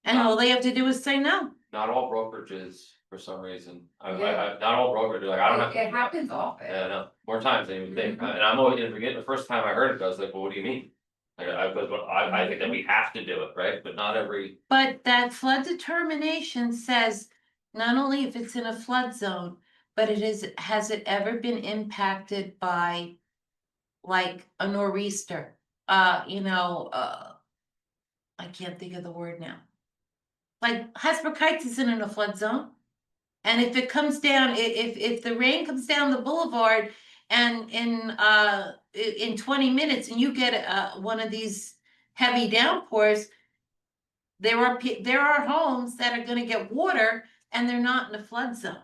And all they have to do is say no. Not all brokerages, for some reason, Yeah. not all brokerages, like, I don't have. It happens often. Yeah, no, more times than you would think, Mhm. and I'm always, and forget, the first time I heard it, I was like, well, what do you mean? Like, I think that we have to do it, right, but not every. But that flood determination says not only if it's in a flood zone, but has it ever been impacted by like a nor'easter? I can't think of the word now. Like Heights isn't in a flood zone. And if it comes down, if the rain comes down the boulevard and in 20 minutes and you get one of these heavy downpours, there are homes that are going to get water and they're not in a flood zone.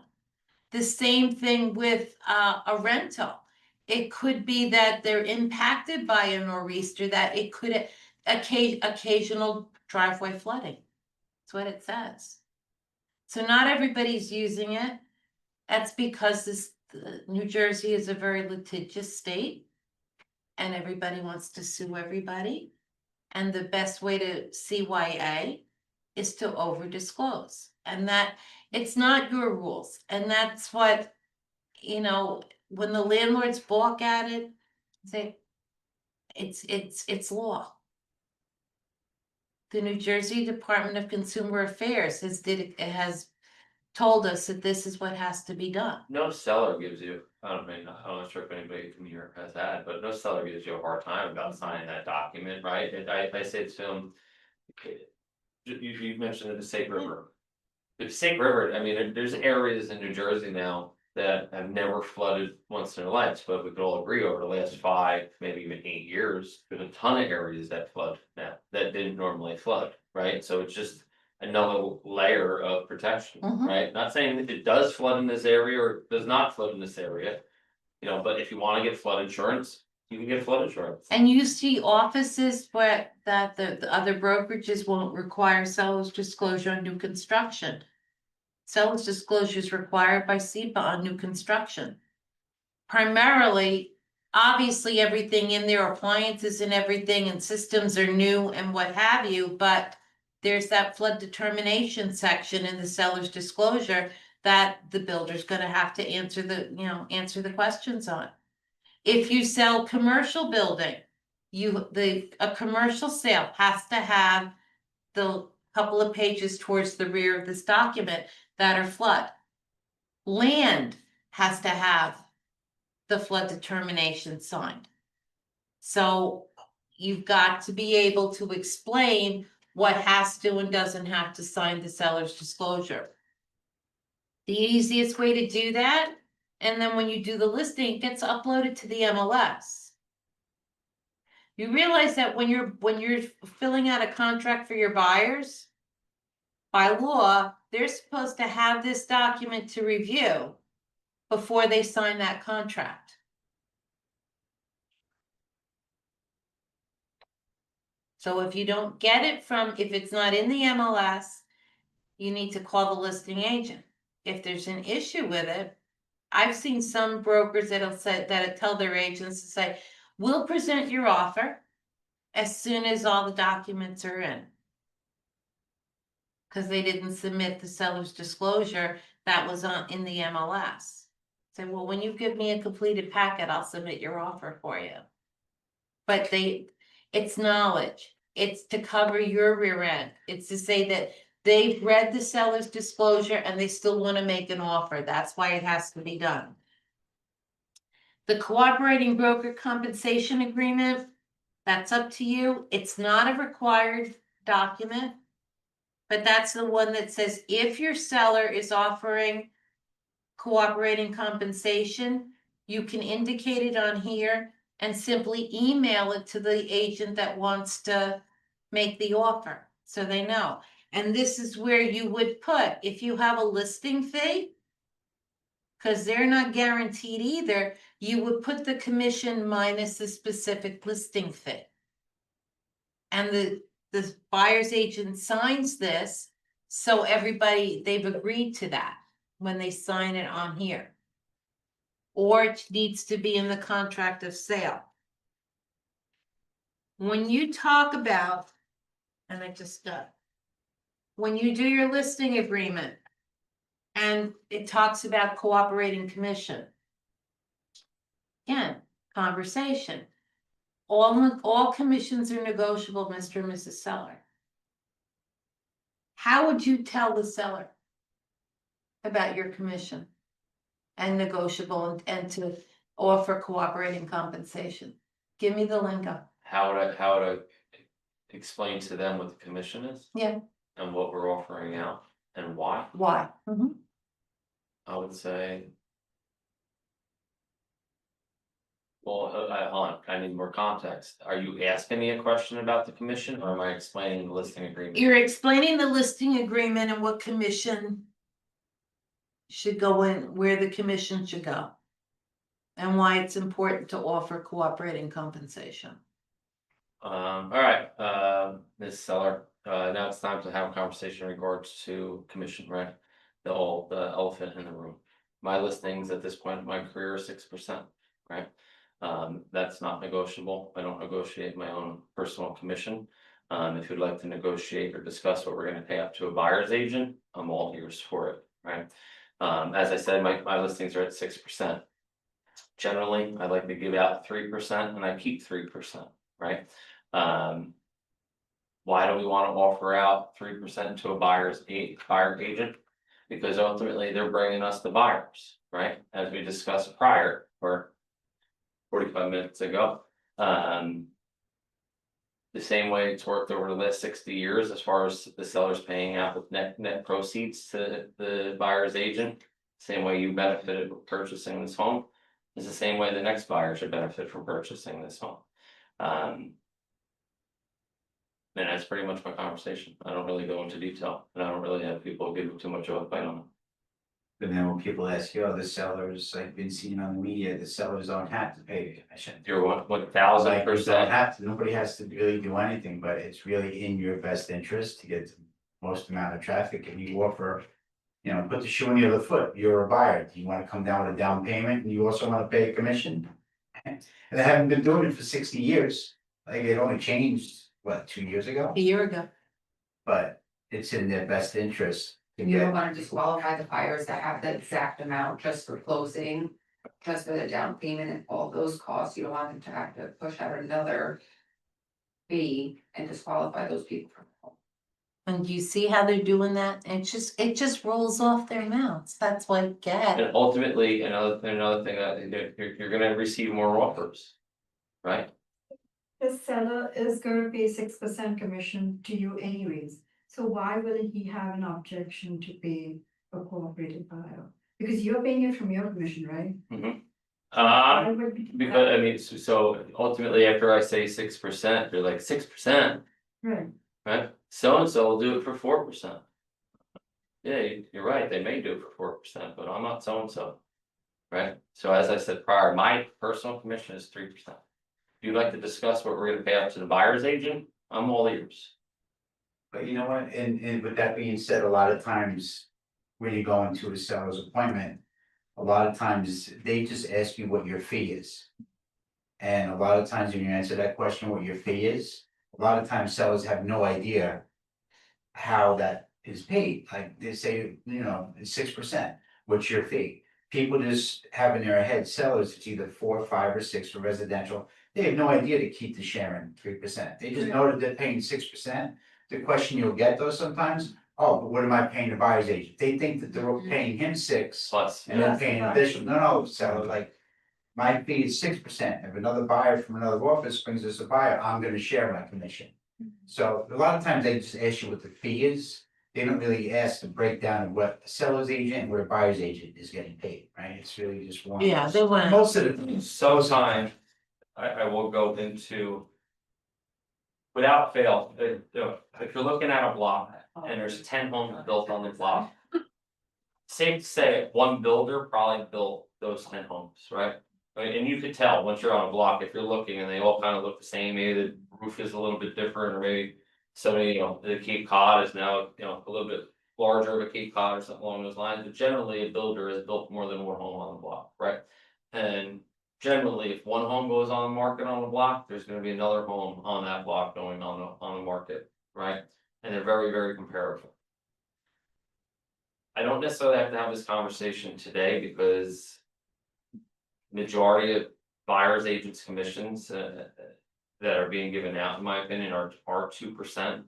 The same thing with a rental. It could be that they're impacted by a nor'easter, that it could occasional driveway flooding. That's what it says. So not everybody's using it. That's because New Jersey is a very litigious state and everybody wants to sue everybody. And the best way to CYA is to over disclose, and that it's not your rules. And that's what, when the landlords balk at it, say it's law. The New Jersey Department of Consumer Affairs has told us that this is what has to be done. No seller gives you, I'm not sure if anybody from New York has that, but no seller gives you a hard time about signing that document, right? And I say to them, you mentioned the Snake River. The Snake River, I mean, there's areas in New Jersey now that have never flooded once in their lives, but we could all agree over the last 5, maybe even 8 years, there's a ton of areas that flood now that didn't normally flood, right? So it's just another layer of protection, Mhm. right? Not saying that it does flood in this area or does not flood in this area, but if you want to get flood insurance, you can get flood insurance. And you see offices where the other brokerages won't require seller's disclosure on new construction. Seller's disclosure is required by SEPA on new construction. Primarily, obviously, everything in there, appliances and everything, and systems are new and what have you, but there's that flood determination section in the seller's disclosure that the builder's gonna have to answer the questions on. If you sell commercial building, a commercial sale has to have the couple of pages towards the rear of this document that are flood. Land has to have the flood determination signed. So you've got to be able to explain what has to and doesn't have to sign the seller's disclosure. The easiest way to do that, and then when you do the listing, it gets uploaded to the MLS. You realize that when you're filling out a contract for your buyers, by law, they're supposed to have this document to review before they sign that contract. So if you don't get it if it's not in the MLS, you need to call the listing agent. If there's an issue with it, I've seen some brokers that'll tell their agents to say, we'll present your offer as soon as all the documents are in. Because they didn't submit the seller's disclosure that was in the MLS. Say, well, when you give me a completed packet, I'll submit your offer for you. But it's knowledge. It's to cover your rear end. It's to say that they've read the seller's disclosure and they still want to make an offer. That's why it has to be done. The cooperating broker compensation agreement, that's up to you. It's not a required document, but that's the one that says if your seller is offering cooperating compensation, you can indicate it on here and simply email it to the agent that wants to make the offer so they know. And this is where you would put, if you have a listing fee, because they're not guaranteed either, you would put the commission minus the specific listing fee. And the buyer's agent signs this, so they've agreed to that when they sign it on here. Or it needs to be in the contract of sale. When you talk about, and I just when you do your listing agreement. And it talks about cooperating commission. Again, conversation. All commissions are negotiable, Mr. and Mrs. Seller. How would you tell the seller about your commission? And negotiable and to offer cooperating compensation? Give me the lingo. How would I explain to them what the commission is? Yeah. And what we're offering out and why? Why? I would say. Well, hold on, I need more context. Are you asking me a question about the commission or am I explaining the listing agreement? You're explaining the listing agreement and what commission should go in, where the commission should go. And why it's important to offer cooperating compensation. Alright, Ms. Seller, now it's time to have a conversation in regards to commission, right? The elephant in the room. My listings at this point in my career are 6%, right? That's not negotiable. I don't negotiate my own personal commission. If you'd like to negotiate or discuss what we're gonna pay up to a buyer's agent, I'm all ears for it, right? As I said, my listings are at 6%. Generally, I like to give out 3% and I keep 3%, right? Why do we want to offer out 3% to a buyer agent? Because ultimately they're bringing us the buyers, right? As we discussed prior or 45 minutes ago. The same way it's worked over the last 60 years as far as the seller's paying out with net proceeds to the buyer's agent. Same way you benefited with purchasing this home is the same way the next buyer should benefit from purchasing this home. And that's pretty much my conversation. I don't really go into detail and I don't really have people give too much of a bite on it. But then when people ask you, oh, the sellers, I've been seeing on the media, the sellers don't have to pay the commission. You're what Like, you 1000%. don't have to, nobody has to really do anything, but it's really in your best interest to get the most amount of traffic and you offer. You know, put the shoe on the other foot, you're a buyer, do you wanna come down with a down payment and you also wanna pay a commission? And they haven't been doing it for 60 years, like it only changed, what, 2 years ago? A year ago. But it's in their best interest to You don't get, wanna disqualify the buyers that have the exact amount just for closing, just for the down payment and all those costs, you don't want them to have to push out another fee and disqualify those people from. And you see how they're doing that? It just rolls off their mouths. That's what I get. And ultimately, another thing that you're gonna receive more offers. Right? The seller is gonna pay 6% commission to you anyways, so why wouldn't he have an objection to pay a cooperative buyer? Because you're paying it from your commission, right? Why would we do that? Because I mean, so ultimately after I say 6%, they're like 6%, Right, right? So and so will do it for 4%. Yeah, you're right, they may do it for 4%, but I'm not so and so. Right, so as I said prior, my personal commission is 3%. If you'd like to discuss what we're gonna pay out to the buyer's agent, I'm all ears. but you know what, and with that being said, a lot of times. When you go into a seller's appointment, a lot of times they just ask you what your fee is. And a lot of times when you answer that question, what your fee is, a lot of times sellers have no idea. How that is paid, like they say, you know, it's 6%, what's your fee? People just have in their head sellers, it's either 4, 5, or 6 for residential, they have no idea to keep the sharing 3%, they just know that they're paying 6%. The question you'll get though sometimes, oh, but what am I paying the buyer's agent? They think that they're paying him 6 Plus, and then paying additional, no, seller, like. My fee is 6%, if another buyer from another office brings us a buyer, I'm gonna share my commission. So a lot of times they just ask you what the fee is, they don't really ask the breakdown of what a seller's agent and what a buyer's agent is getting paid, right? It's really just one. Yeah, they want. Most of the. sometime I will go into. Without fail, if you're looking at a block and there's 10 homes built on the block. Safe to say, one builder probably built those 10 homes, right? And you could tell once you're on a block, if you're looking and they all kind of look the same, maybe the roof is a little bit different, or maybe. Somebody, you know, the Cape Cod is now, you know, a little bit larger of a Cape Cod or something along those lines, but generally a builder has built more than one home on the block, right? And generally, if one home goes on the market on the block, there's gonna be another home on that block going on the market, right? And they're very, very comparable, I don't necessarily have to have this conversation today because. Majority of buyers agents commissions that are being given out, in my opinion, are 2%.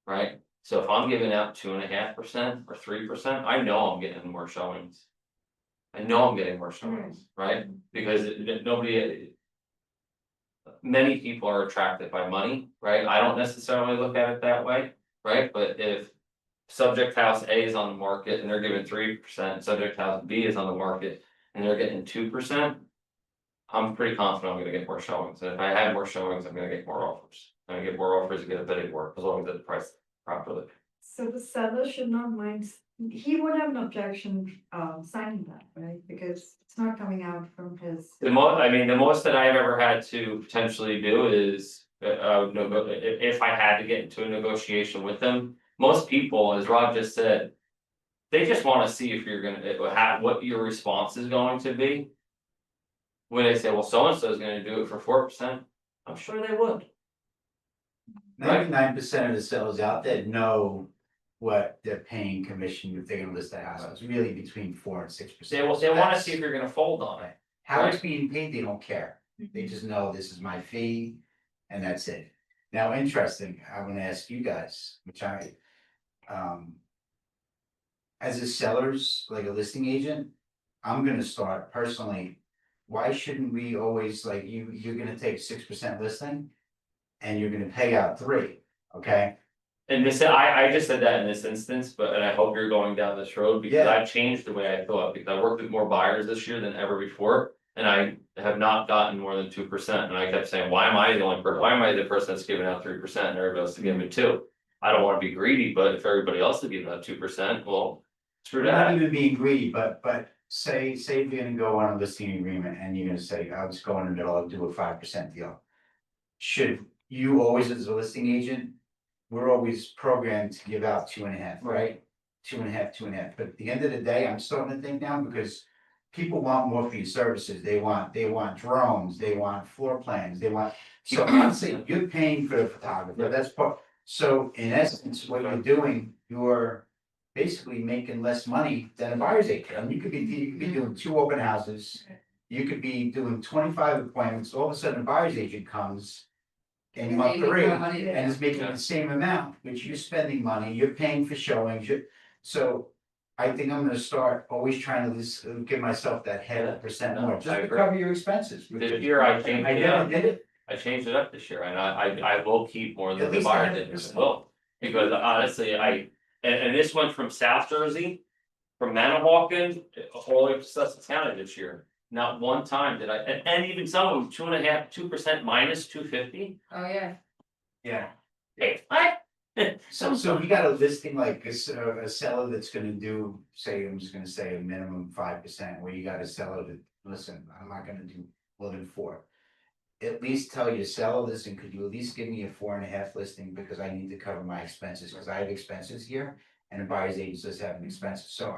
Right, so if I'm giving out 2.5% or 3%, I know I'm getting more showings. I know I'm getting more showings, right, because nobody. Many people are attracted by money, right, I don't necessarily look at it that way, right, but if. Subject house A is on the market and they're giving 3%, subject house B is on the market and they're getting 2%. I'm pretty confident I'm gonna get more showings, and if I have more showings, I'm gonna get more offers. I'm gonna get more offers and get a bidding war, as long as it's priced properly. So the seller should not mind, he won't have an objection, signing that, right? Because it's not coming out from his. The most that I've ever had to potentially do is, if I had to get into a negotiation with them. Most people, as Rob just said. They just wanna see if you're gonna, what your response is going to be. When they say, well, so and so is gonna do it for 4%, I'm sure they would. 99% of the sellers out there know what they're paying commission if they're gonna list the house, it's really between 4 and 6%. They wanna see if you're gonna fold on it. How it's being paid, they don't care, they just know this is my fee, and that's it. Now, interesting, I'm gonna ask you guys, which I, as a seller's, like a listing agent, I'm gonna start personally. Why shouldn't we always, like, you're gonna take 6% listing? And you're gonna pay out 3, okay? And this, I just said that in this instance, but and I hope you're going down this road because Yeah. I've changed the way I thought, because I worked with more buyers this year than ever before. And I have not gotten more than 2%, and I kept saying, why am I the only person, why am I the person that's giving out 3% and everybody else is giving 2? I don't wanna be greedy, but if everybody else is giving out 2%, well, screw We're not that. even being greedy, but say you're gonna go on a listing agreement and you're gonna say, I'll just go in the middle, I'll do a 5% deal. Should you always, as a listing agent, we're always programmed to give out 2.5, right? 2.5, 2.5, but at the end of the day, I'm starting to think now, because people want more for your services, they want drones, they want floor plans, they want. So honestly, you're paying for the photographer, that's part, so in essence, what you're doing, you're basically making less money than a buyer's agent, and you could be doing 2 open houses. You could be doing 25 appointments, all of a sudden a buyer's agent comes. In And month they make 3, more money than and is making Yeah. the same amount, which you're spending money, you're paying for showings, so. I think I'm gonna start always trying to give myself that half percent more, No, just I to agree. cover your expenses. This year I changed I it never up, did it, I changed it up this year, and I will keep more At than the least buyer 100%. did, will. Because honestly, and this went from South Jersey. From Manahawkin all the way to Sussex County this year, not one time did I, and even some of them, 2.5, 2% minus 250. Oh, yeah. yeah. Hey, what? So we got a listing like a seller that's gonna do, say, I'm just gonna say a minimum 5%, where you got a seller that, listen, I'm not gonna do more than 4. At least tell your seller, listen, could you at least give me a 4.5 listing, because I need to cover my expenses, because I have expenses here. And a buyer's agent does have an expense, so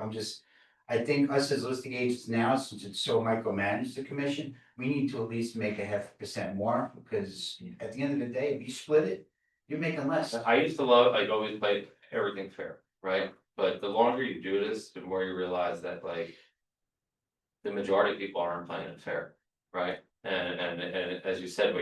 I think us as listing agents now, since it's so micromanaged, the commission, we need to at least make a 0.5% more, because at the end of the day, if you split it, you're making less. I used to love, like, always play everything fair, right? But the longer you do this, the more you realize that, like. The majority of people aren't playing it fair, right? And as you said,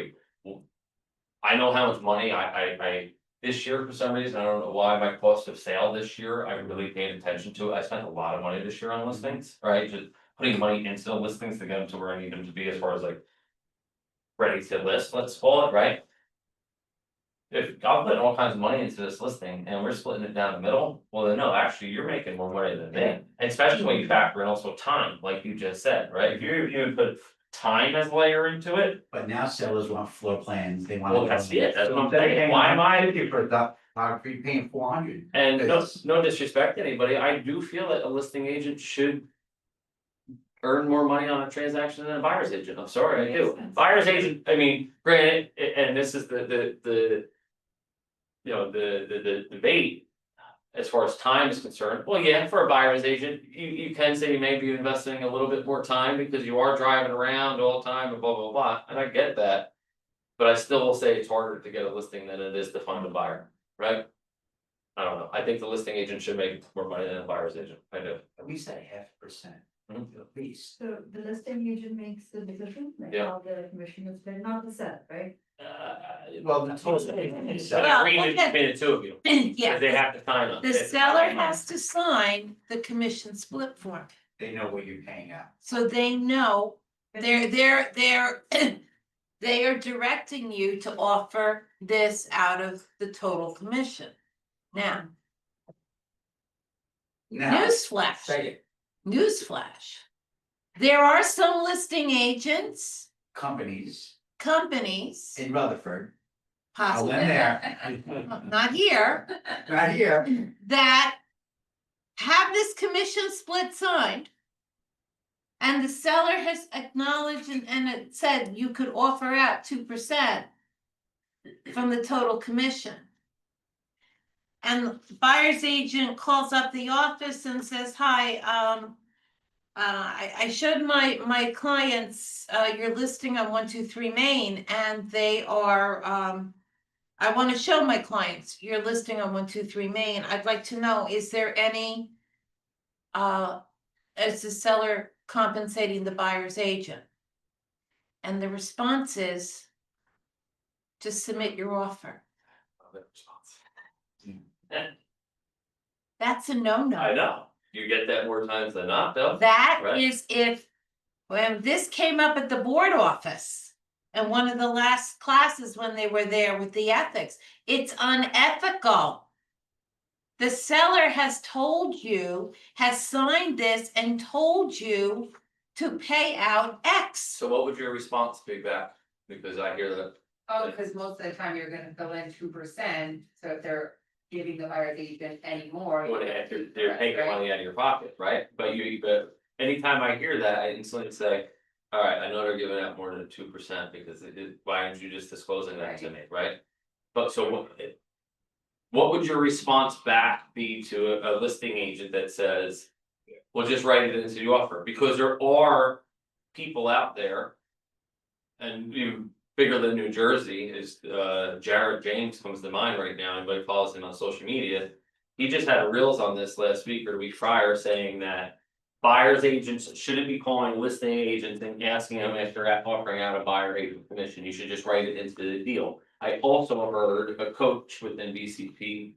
I know how much money I this year, for some reason, I don't know why, my cost of sale this year, I really paid attention to it, I spent a lot of money this year on listings, right? Just putting money into the listings to get them to where I need them to be as far as like. Ready to list, let's call it, right? If I'm putting all kinds of money into this listing and we're splitting it down the middle, well, then no, actually, you're making more money than me. Especially when you factor in also time, like you just said, right? If you put time as a layer into it, But now sellers want floor plans, they want. well, that's it, that's what I'm saying, why am I? For the, you're paying 400. And no It's- disrespect to anybody, I do feel that a listing agent should. Earn more money on a transaction than a buyer's agent, I'm sorry, I do, buyer's agent, I mean, granted, and this is the. You know, the debate. As far as time is concerned, well, yeah, for a buyer's agent, you can say you may be investing a little bit more time because you are driving around all the time and blah, blah, blah, and I get that. But I still will say it's harder to get a listing than it is to find a buyer, right? I don't know, I think the listing agent should make more money than the buyer's agent, I do. At least at 0.5%, Mhm. at least. So the listing agent makes the decision, like Yeah. how the commission is paid, not the seller, right? Well, the total. It's Well, an agreement okay. between the two of you, Yeah, because they have to sign on. the seller has to sign the commission split form, They know what you're paying out. so they know they're they are directing you to offer this out of the total commission. Now, Now, newsflash, say it, newsflash. There are some listing agents, companies companies, in Rutherford, I'll possibly, in there, not here, not here, that have this commission split signed. And the seller has acknowledged and it said you could offer out 2% from the total commission. And the buyer's agent calls up the office and says, hi, I showed my clients, your listing on 123 Main, and they are, I want to show my clients your listing on 123 Main. I'd like to know, is there any, is the seller compensating the buyer's agent? And the response is, just submit your offer. That's a I no-no. know, you get that more times than not, though. That Right. is if, when this came up at the board office, and one of the last classes when they were there with the ethics, it's unethical. The seller has told you, has signed this and told you to pay out X. So what would your response be back? Because I hear that, Oh, because most of the time you're gonna fill in 2%, so if they're giving the buyer's agent any more. when you're gonna they're do they're that, taking right? money out of your pocket, right? But anytime I hear that, I instantly say, alright, I know they're giving out more than 2% because why aren't you just disclosing that to me, right? But so what would your response back be to a listing agent that says, well, just write it into the offer, because there are people out there. And even bigger than New Jersey is Jared James comes to mind right now, anybody follows him on social media. He just had a reels on this last week or the week prior saying that buyer's agents shouldn't be calling listing agents and asking them if they're offering out a buyer agent commission, you should just write it into the deal. I also heard a coach within BCP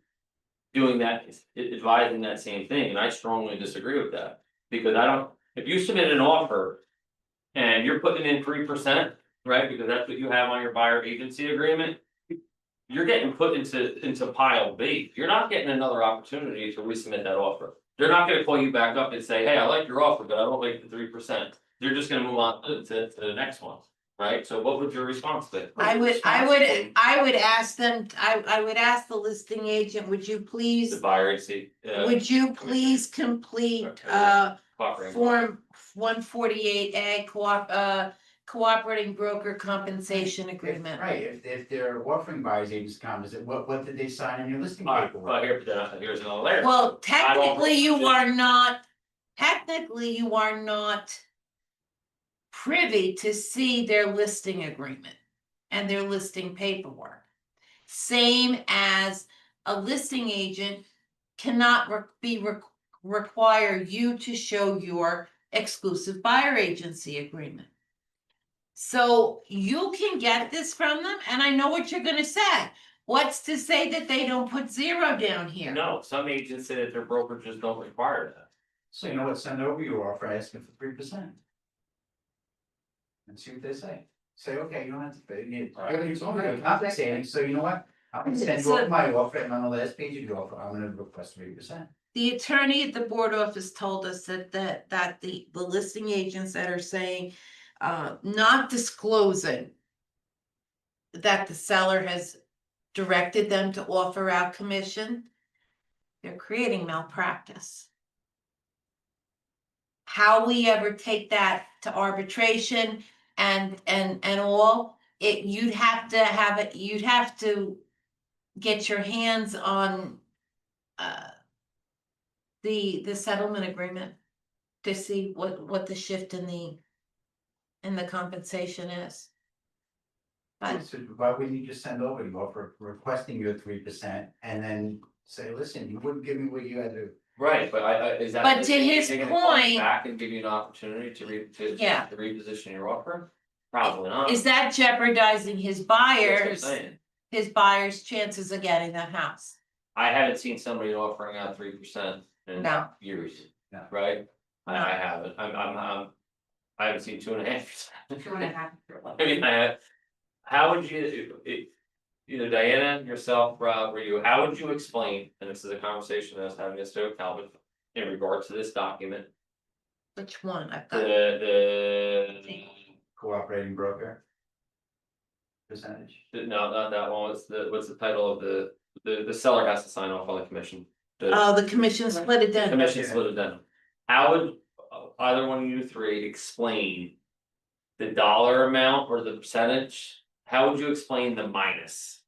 doing that, advising that same thing, and I strongly disagree with that. Because if you submit an offer and you're putting in 3%, right, because that's what you have on your buyer agency agreement. You're getting put into pile B, you're not getting another opportunity to resubmit that offer. They're not gonna call you back up and say, hey, I like your offer, but I don't like the 3%. They're just gonna move on to the next one, right? So what would your response be? I would ask them, I would ask the listing agent, would you The please, buyer agency. would you please complete, Cooperating. Form 148A cooperating broker compensation agreement. right, if they're offering buyer's agents compensation, what did they sign in your listing Alright, paperwork? well, here's another layer. Well, technically you are not privy to see their listing agreement and their listing paperwork. Same as a listing agent cannot require you to show your exclusive buyer agency agreement. So you can get this from them, and I know what you're gonna say. What's to say that they don't put 0 down here? No, some agents say that their brokerages don't require that. So you know what, send over your offer asking for 3%. And see what they say, okay, you don't have to pay, it's only gonna compensating, so you know what? I'm gonna send you over my offer, and on the last page of your offer, I'm gonna request 3%. The attorney at the board office told us that the listing agents that are saying, not disclosing that the seller has directed them to offer out commission, they're creating malpractice. How we ever take that to arbitration and all, you'd have to get your hands on the settlement agreement to see what the shift in the compensation is. But So why wouldn't you just send over your offer requesting your 3%, and then say, listen, you wouldn't give me what you had to. Right, but is that? But to is his they gonna call you point- Back and give you an opportunity to Yeah. to reposition your offer? Probably not. Is that jeopardizing his That's what I'm buyers, saying. his buyers' chances of getting that house? I haven't seen somebody offering out 3% in No. years. No. Right? No. I haven't, I haven't seen 2.5%. 2.5. I mean, how would you, either Diana, yourself, Rob, or you, how would you explain, and this is a conversation I was having yesterday with Calvin. In regards to this document, Which one? I've got, the. Cooperating broker. Percentage. No, not that one, what's the title of the seller has to sign off on the commission. oh, the commission split it down. Commission split addendum. How would either one of you three explain the dollar amount or the percentage? How would you explain the minus?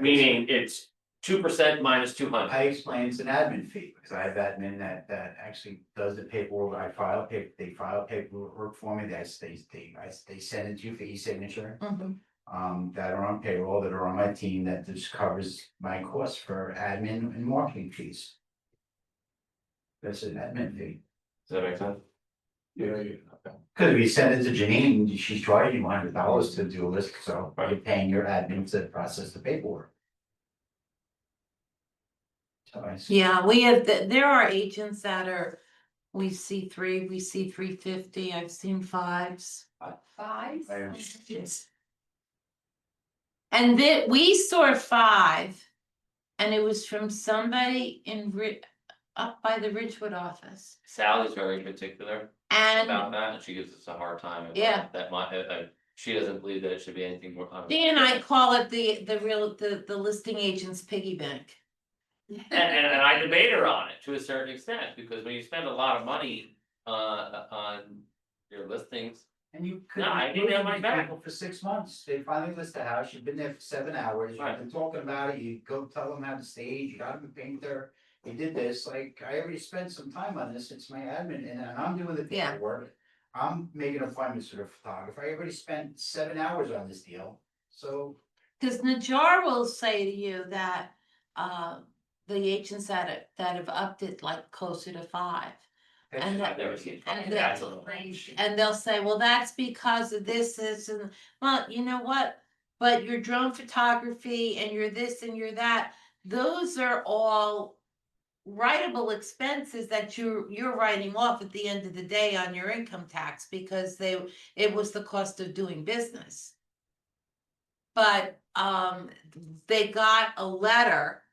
Meaning it's 2% minus 200. I explain it's an admin fee, because I have admin that actually does the paperwork, they file paperwork for me, they send it to you for e-signature. Mhm. That are on payroll, that are on my team, that just covers my costs for admin and marketing fees. That's an admin fee. Does that make sense? Cause if you send it to Janine, she's charging you $100 to do a list, so you're paying your admin to process the paperwork. So I see. Yeah, we have, there are agents that are, we see 3, we see 350, I've seen 5s. 5? Yes. And then we saw 5. And it was from somebody up by the Ridgewood office. Sally's very particular And about that, and she gives us a hard time. About Yeah. That might, she doesn't believe that it should be anything more. Dan and I call it the listing agent's piggy bank. And I debate her on it to a certain extent, because when you spend a lot of money on your listings. And you could. No, I didn't have my back. People for 6 months, they finally list the house, you've been there for 7 hours, you've Right. been talking about it, you go tell them how to stage, you got them a painter. You did this, like, I already spent some time on this, it's my admin, and I'm doing the Yeah. paperwork. I'm making appointments for the photographer, I already spent 7 hours on this deal, so. Cause Najar will say to you that, the agents that have upped it like closer to 5. And I've never seen. and That's the- a range. And they'll say, well, that's because of this, and, well, you know what? But your drone photography and your this and your that, those are all writable expenses that you're writing off at the end of the day on your income tax, because it was the cost of doing business. But, they got a letter.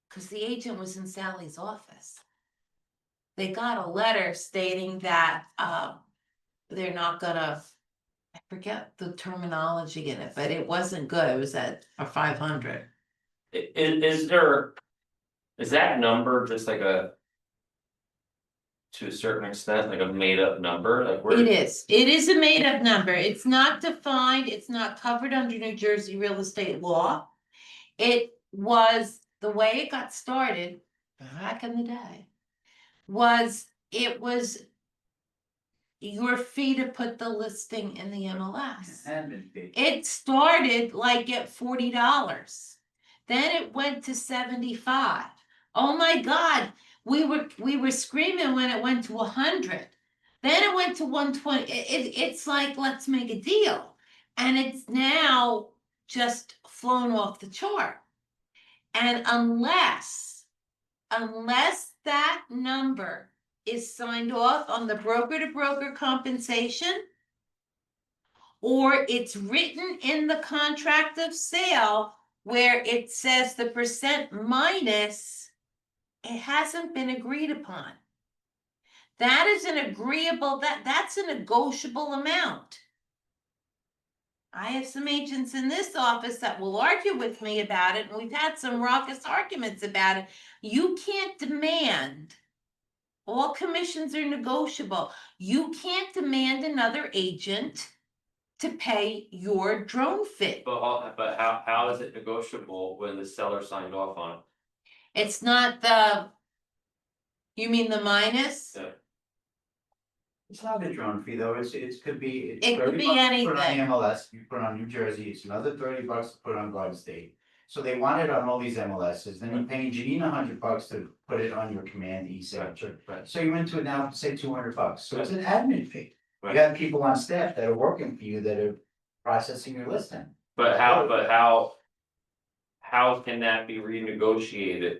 Cause the agent was in Sally's office. They got a letter stating that, they're not gonna, I forget the terminology in it, but it wasn't good, it was at a 500. Is that number just like a? To a certain extent, like a made up number, like where? It is a made up number, it's not defined, it's not covered under New Jersey real estate law. It was, the way it got started back in the day, it was your fee to put the listing in the MLS. Admin fee. It started like at $40. Then it went to 75. Oh my God, we were screaming when it went to 100. Then it went to 120. It's like, let's make a deal. And it's now just flown off the chart. And unless that number is signed off on the broker to broker compensation, or it's written in the contract of sale where it says the percent minus, it hasn't been agreed upon. That is an agreeable, that's a negotiable amount. I have some agents in this office that will argue with me about it, and we've had some raucous arguments about it. You can't demand, all commissions are negotiable. You can't demand another agent to pay your drone fee. But how is it negotiable when the seller signed off on it? It's not you mean the minus? Yeah. It's not a drone fee though, it could be. It's It could 30 be bucks to put on anything. MLS, you put on New Jersey, it's another $30 to put on Garden State. So they want it on all these MLSs, then you're paying Janine $100 to put it on your command e-signature. Right. So you went to it now, say $200, so it's an admin fee. You Right. got people on staff that are working for you that are processing your listing. But how can that be renegotiated?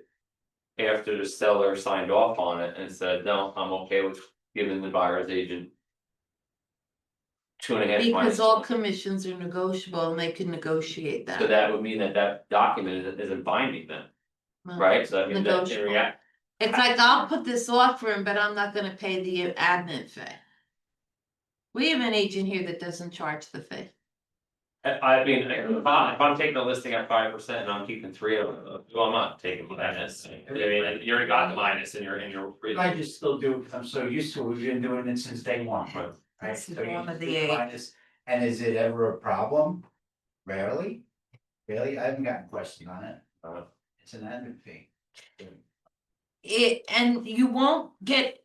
After the seller signed off on it and said, no, I'm okay with giving the buyer's agent. 2.5 minus. Because all commissions are negotiable and they can negotiate So that. that would mean that document isn't binding then, Well, right? So that means that in Negotiable. reality. It's like, I'll put this offer in, but I'm not gonna pay the admin fee. We have an agent here that doesn't charge the fee. I mean, if I'm taking a listing at 5% and I'm keeping 3 of them, well, I'm not taking minus. I mean, you already got the minus and you're. I just still do, because I'm so used to it, we've been doing it since day one. Right. Right, This is so you one of just the do eight. minus, and is it ever a problem? Rarely, really, I haven't gotten a question on it, it's an admin fee. And you won't get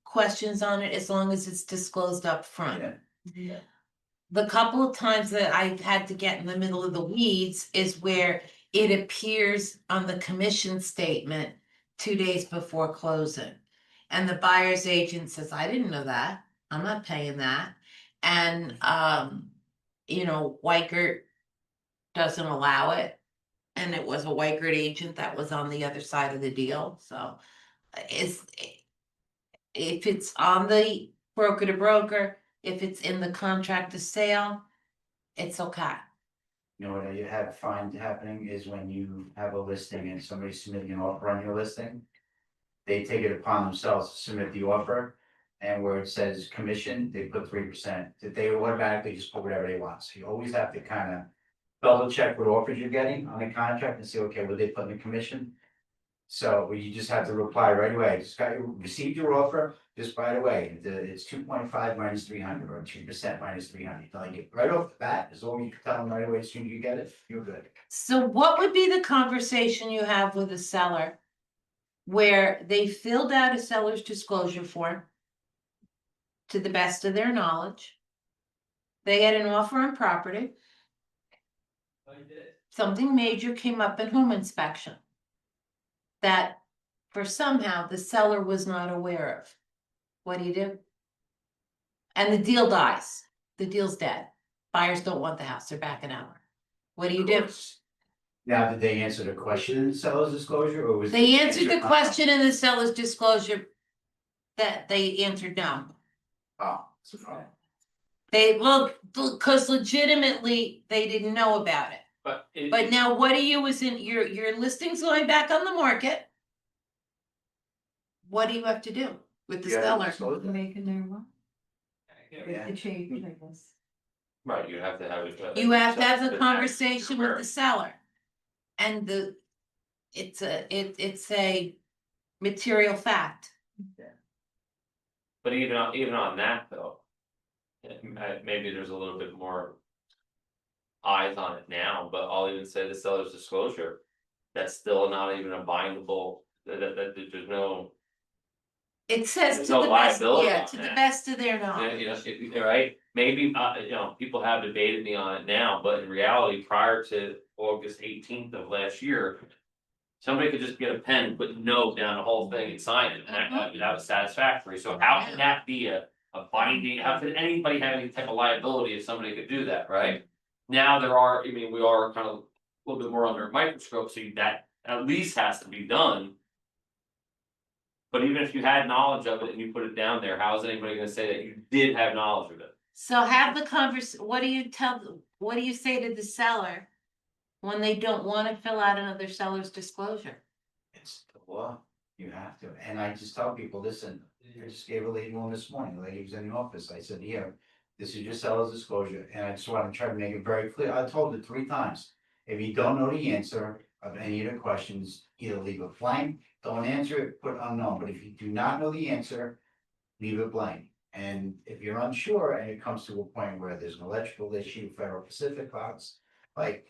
questions on it as long as it's disclosed up front. Yeah. The couple of times that I've had to get in the middle of the weeds is where it appears on the commission statement 2 days before closing. And the buyer's agent says, I didn't know that, I'm not paying that. And, Weigert doesn't allow it. And it was a Weigert agent that was on the other side of the deal, so is. If it's on the broker to broker, if it's in the contract to sale, it's okay. You know what you have find happening is when you have a listing and somebody's submitting an offer on your listing. They take it upon themselves to submit the offer, and where it says commission, they put 3%, that they automatically just put whatever they want, so you always have to kind of. Double check what offers you're getting on the contract and see, okay, what they put in the commission. So you just have to reply right away, received your offer, just right away, it's 2.5 minus 300 or 2% minus 300, like it right off the bat, as long as you can tell them right away, as soon as you get it, you're good. So what would be the conversation you have with a seller? Where they filled out a seller's disclosure form. To the best of their knowledge. They had an offer on property. Something major came up in home inspection. That for somehow the seller was not aware of. What do you do? And the deal dies, the deal's dead, buyers don't want the house, they're backing out. What do you do? Now, did they answer the question in the seller's disclosure, or was? They answered the question in the seller's disclosure. That they answered no. Oh. Cause legitimately, they didn't know about it. But now what do you, is in your listing's going back on the market? What do you have to do with the You have to seller? disclose that? Making their one, Yeah. the change, I guess. Right, you have to have it. You have to have the conversation with the seller. And it's a material fact. But even on that though. Maybe there's a little bit more. Eyes on it now, but I'll even say the seller's disclosure. That's still not even a bindable, that there's no. It says There's to no the best, liability yeah, on to the that. best of their You knowledge. know, right, maybe, people have debated me on it now, but in reality, prior to August 18th of last year. Somebody could just get a pen, put no down the whole thing and sign it, and that was satisfactory, so how can that be a binding, how could anybody have any type of liability if somebody could do that, right? Now there are, I mean, we are kind of a little bit more under a microscope, so that at least has to be done. But even if you had knowledge of it and you put it down there, how is anybody gonna say that you did have knowledge of it? So have the what do you say to the seller? When they don't wanna fill out another seller's disclosure? It's the law, you have to, and I just tell people, listen, I just gave a lady one this morning, the lady was in the office, I said, here. This is your seller's disclosure, and I just want to try to make it very clear, I told her 3 times. If you don't know the answer of any of the questions, either leave it blank, don't answer it, put unknown, but if you do not know the answer. Leave it blank, and if you're unsure and it comes to a point where there's an electrical issue, Federal Pacific box, like.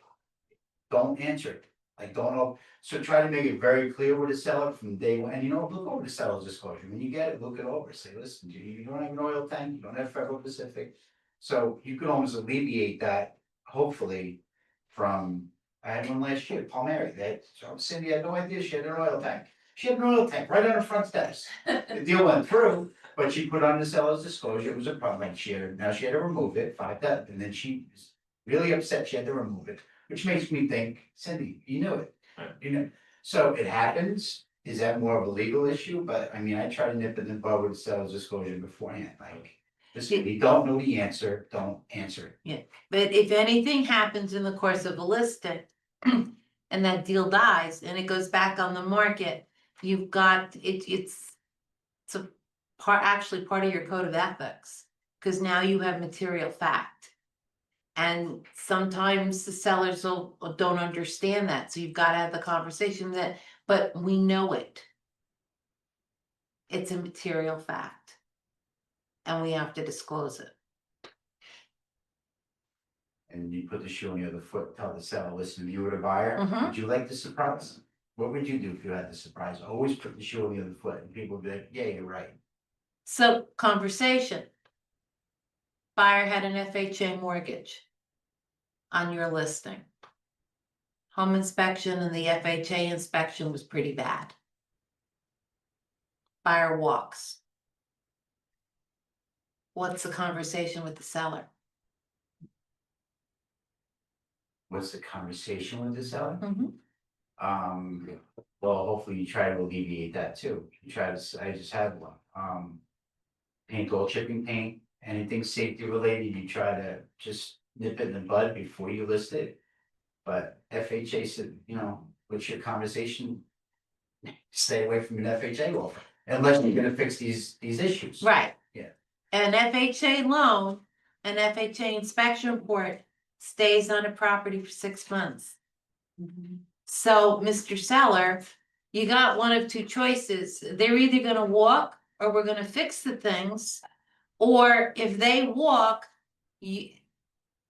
Don't answer it, like, don't know, so try to make it very clear with the seller from day one, and look over the seller's disclosure, when you get it, look it over, say, listen, you don't have an oil tank, you don't have Federal Pacific. So you can almost alleviate that, hopefully, from I had one last year, Palmieri, so Cindy had no idea she had an oil tank. She had an oil tank right on her front steps. The deal went through, but she put on the seller's disclosure, it was a problem, like now she had to remove it, and then she was really upset she had to remove it, which makes me think, Cindy, you knew it. Right. You know, so it happens, is that more of a legal issue? But I mean, I try to nip it in the bud with the seller's disclosure beforehand, like, listen, we don't know the answer, don't answer it. But if anything happens in the course of a listing. And that deal dies and it goes back on the market, you've got, it's. It's a actually part of your code of ethics, cause now you have material fact. And sometimes the sellers don't understand that, so you've gotta have the conversation that, but we know it. It's a material fact. And we have to disclose it. And you put the shoe on the other foot, tell the seller, listen, if you were the buyer, Mhm. would you like the surprise? What would you do if you had the surprise? Always put the shoe on the other foot, and people would be like, yeah, you're right. So, conversation. Buyer had an FHA mortgage. On your listing. Home inspection and the FHA inspection was pretty bad. Buyer walks. What's the conversation with the seller? What's the conversation with the seller? Mhm. Well, hopefully you try to alleviate that too. You try to, I just had one, paint all chipping paint, anything safety related, you try to just nip it in the bud before you list it. But FHA said, what's your conversation? Stay away from an FHA offer, unless you're gonna fix these issues. Right. Yeah. An FHA loan, an FHA inspection report stays on a property for 6 months. So, Mr. Seller, you got one of two choices. They're either gonna walk or we're gonna fix the things. Or if they walk, you,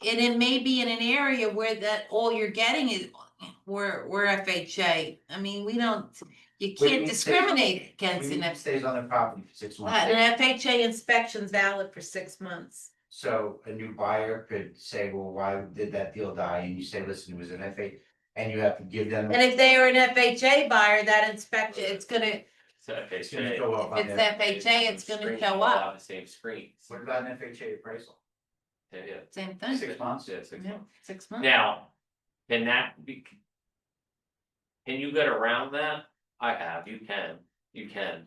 and it may be in an area where that all you're getting is, we're FHA. I mean, we don't, you What do you can't mean discriminate against When an it stays on the property for 6 months. An FHA inspection's valid for 6 months. So a new buyer could say, well, why did that deal die? And you say, listen, it was an FHA, and you have to give them. And if they are an FHA buyer, that inspection, it's gonna, So It's gonna FHA. show up on if it's there. FHA, it's gonna Screens show all up. have the same screens. What about an FHA appraisal? Yeah, Same thing. 6 months? yeah, 6 Yeah, months. 6 months. Now, can that be? Can you get around that? I have, you can,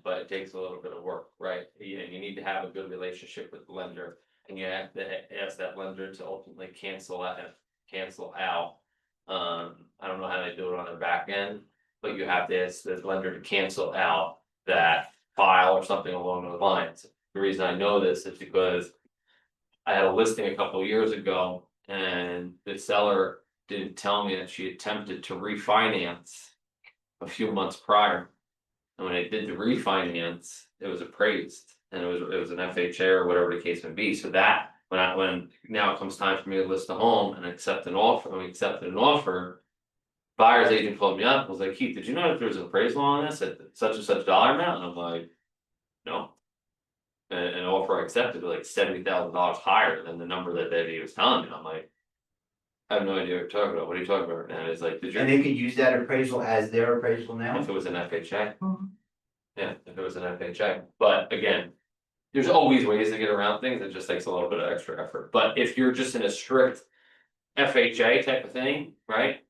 but it takes a little bit of work, right? You need to have a good relationship with the lender. And you have to ask that lender to ultimately cancel out. I don't know how they do it on the back end, but you have to ask the lender to cancel out that file or something along those lines. The reason I know this is because I had a listing a couple of years ago and the seller didn't tell me that she attempted to refinance a few months prior. And when I did the refinance, it was appraised and it was an FHA or whatever the case may be. So that when now it comes time for me to list a home and accept an offer, and we accepted an offer. Buyer's agent called me up, was like, Keith, did you know that there was an appraisal on this at such and such dollar amount? And I'm like, no. And an offer I accepted was like $70,000 higher than the number that he was telling me. I'm like, I have no idea what you're talking about. What are you talking about? And it's like, did you? And they could use that appraisal as their appraisal now? If it was an FHA. Mhm. Yeah, if it was an FHA, but again. There's always ways to get around things, it just takes a little bit of extra effort, but if you're just in a strict. FHA type of thing, right?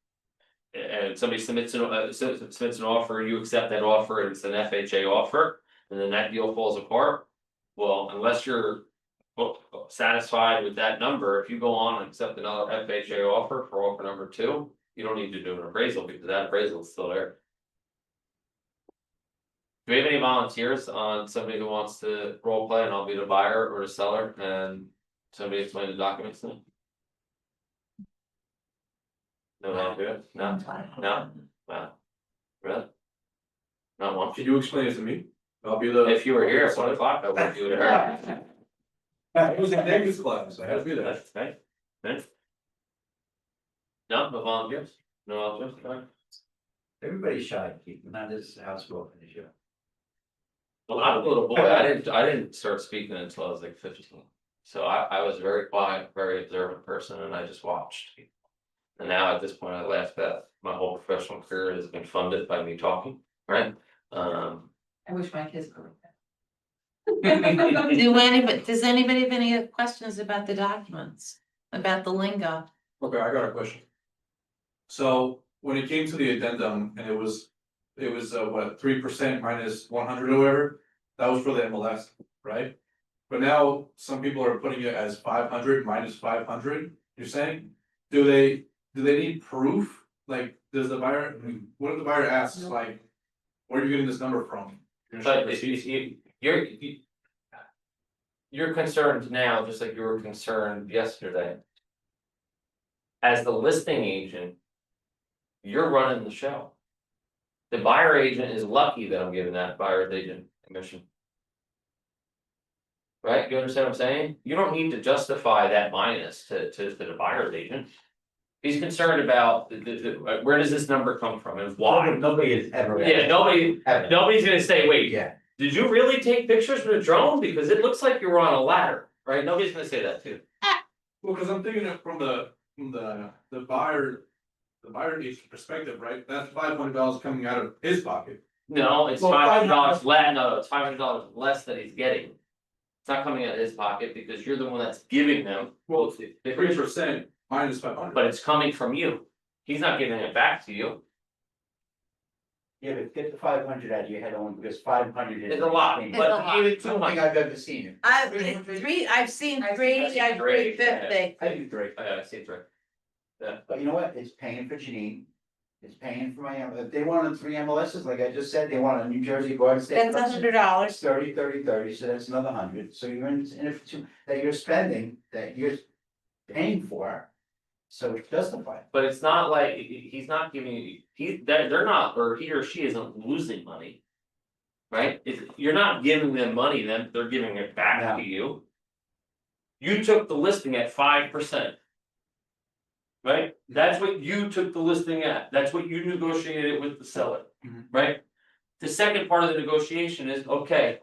And somebody submits an offer, you accept that offer, and it's an FHA offer, and then that deal falls apart. Well, unless you're. Satisfied with that number, if you go on and accept another FHA offer for offer number 2, you don't need to do an appraisal because that appraisal is still there. Do we have any volunteers on somebody who wants to role play and I'll be the buyer or the seller and somebody explain the documents then? No volunteers? No, wow, really? Not one? Can you explain it to me? I'll be the. If you were here at 1 o'clock, I would do it. It was a Davis class, I had to be there. That's right. Right. No volunteers, no volunteers, okay. Everybody's shy, Keith, not this house will finish you. Well, I'm a little boy, I didn't start speaking until I was like 15, so I was very quiet, very observant person and I just watched. And now at this point, I laugh that my whole professional career has been funded by me talking, right? I wish my kids could. Does anybody have any questions about the documents, about the lingo? Okay, I got a question. So when it came to the addendum and it was what, 3% minus 100 or whatever, that was for the MLS, right? But now some people are putting it as 500 minus 500, you're saying? Do they need proof? Like, does the buyer, what if the buyer asks, like, where are you getting this number from? You're gonna show But if receipts? you're concerned now, just like you were concerned yesterday. As the listing agent. You're running the show. The buyer agent is lucky that I'm giving that buyer's agent commission. Right, you understand what I'm saying? You don't need to justify that minus to the buyer's agent. He's concerned about where does this number come from and why? Nobody has ever. Yeah, Ever. nobody's gonna say, wait, Yeah, did you really take pictures with a drone? Because it looks like you were on a ladder, right? Nobody's gonna say that too. Well, cause I'm thinking it from the buyer agent's perspective, right? That's $500 coming out of his pocket. No, it's Well, $500 less, no, it's $500 less that he's getting. It's not coming out of his pocket because you're the one that's giving them. Well, the 3% minus 500. But it's coming from you. He's not giving it back to you. yeah, but get the 500 out of your head on, because 500 is. It's a lot, It's a but lot. even I don't think I've ever seen it. I've seen three, I've seen Three, 350. I do three. I see it's right. But you know what, it's paying for Janine, it's paying for my, if they wanted 3 MLSs, like I just said, they want a New Jersey Garden State. That's $100. 30, 30, 30, so that's another 100, so you're in it for two, that you're spending, that you're paying for. So it's justified. But it's not like he's not giving you, they're not, or he or she isn't losing money. Right? You're not giving them money, then they're giving it back No. to you. You took the listing at 5%. Right? That's what you took the listing at. That's what you negotiated with the seller. Mhm. Right? The second part of the negotiation is, okay.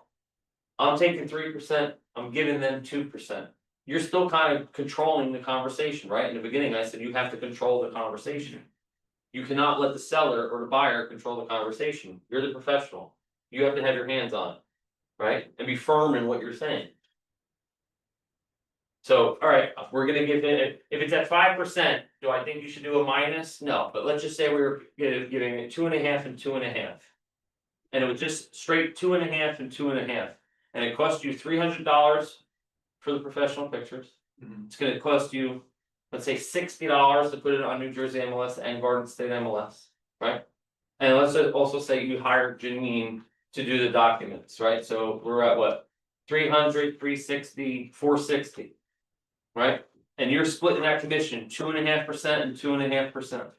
I'm taking 3%, I'm giving them 2%. You're still kind of controlling the conversation, right? In the beginning, I said you have to control the conversation. You cannot let the seller or the buyer control the conversation. You're the professional. You have to have your hands on it. Right? And be firm in what you're saying. So, alright, we're gonna give it, if it's at 5%, do I think you should do a minus? No, but let's just say we're giving it 2.5 and 2.5. And it was just straight 2.5 and 2.5, and it cost you $300 for the professional pictures. Mhm. It's gonna cost you, let's say $60 to put it on New Jersey MLS and Garden State MLS, right? And let's also say you hired Janine to do the documents, right? So we're at what? 300, 360, 460. Right? And you're splitting that commission 2.5% and 2.5%.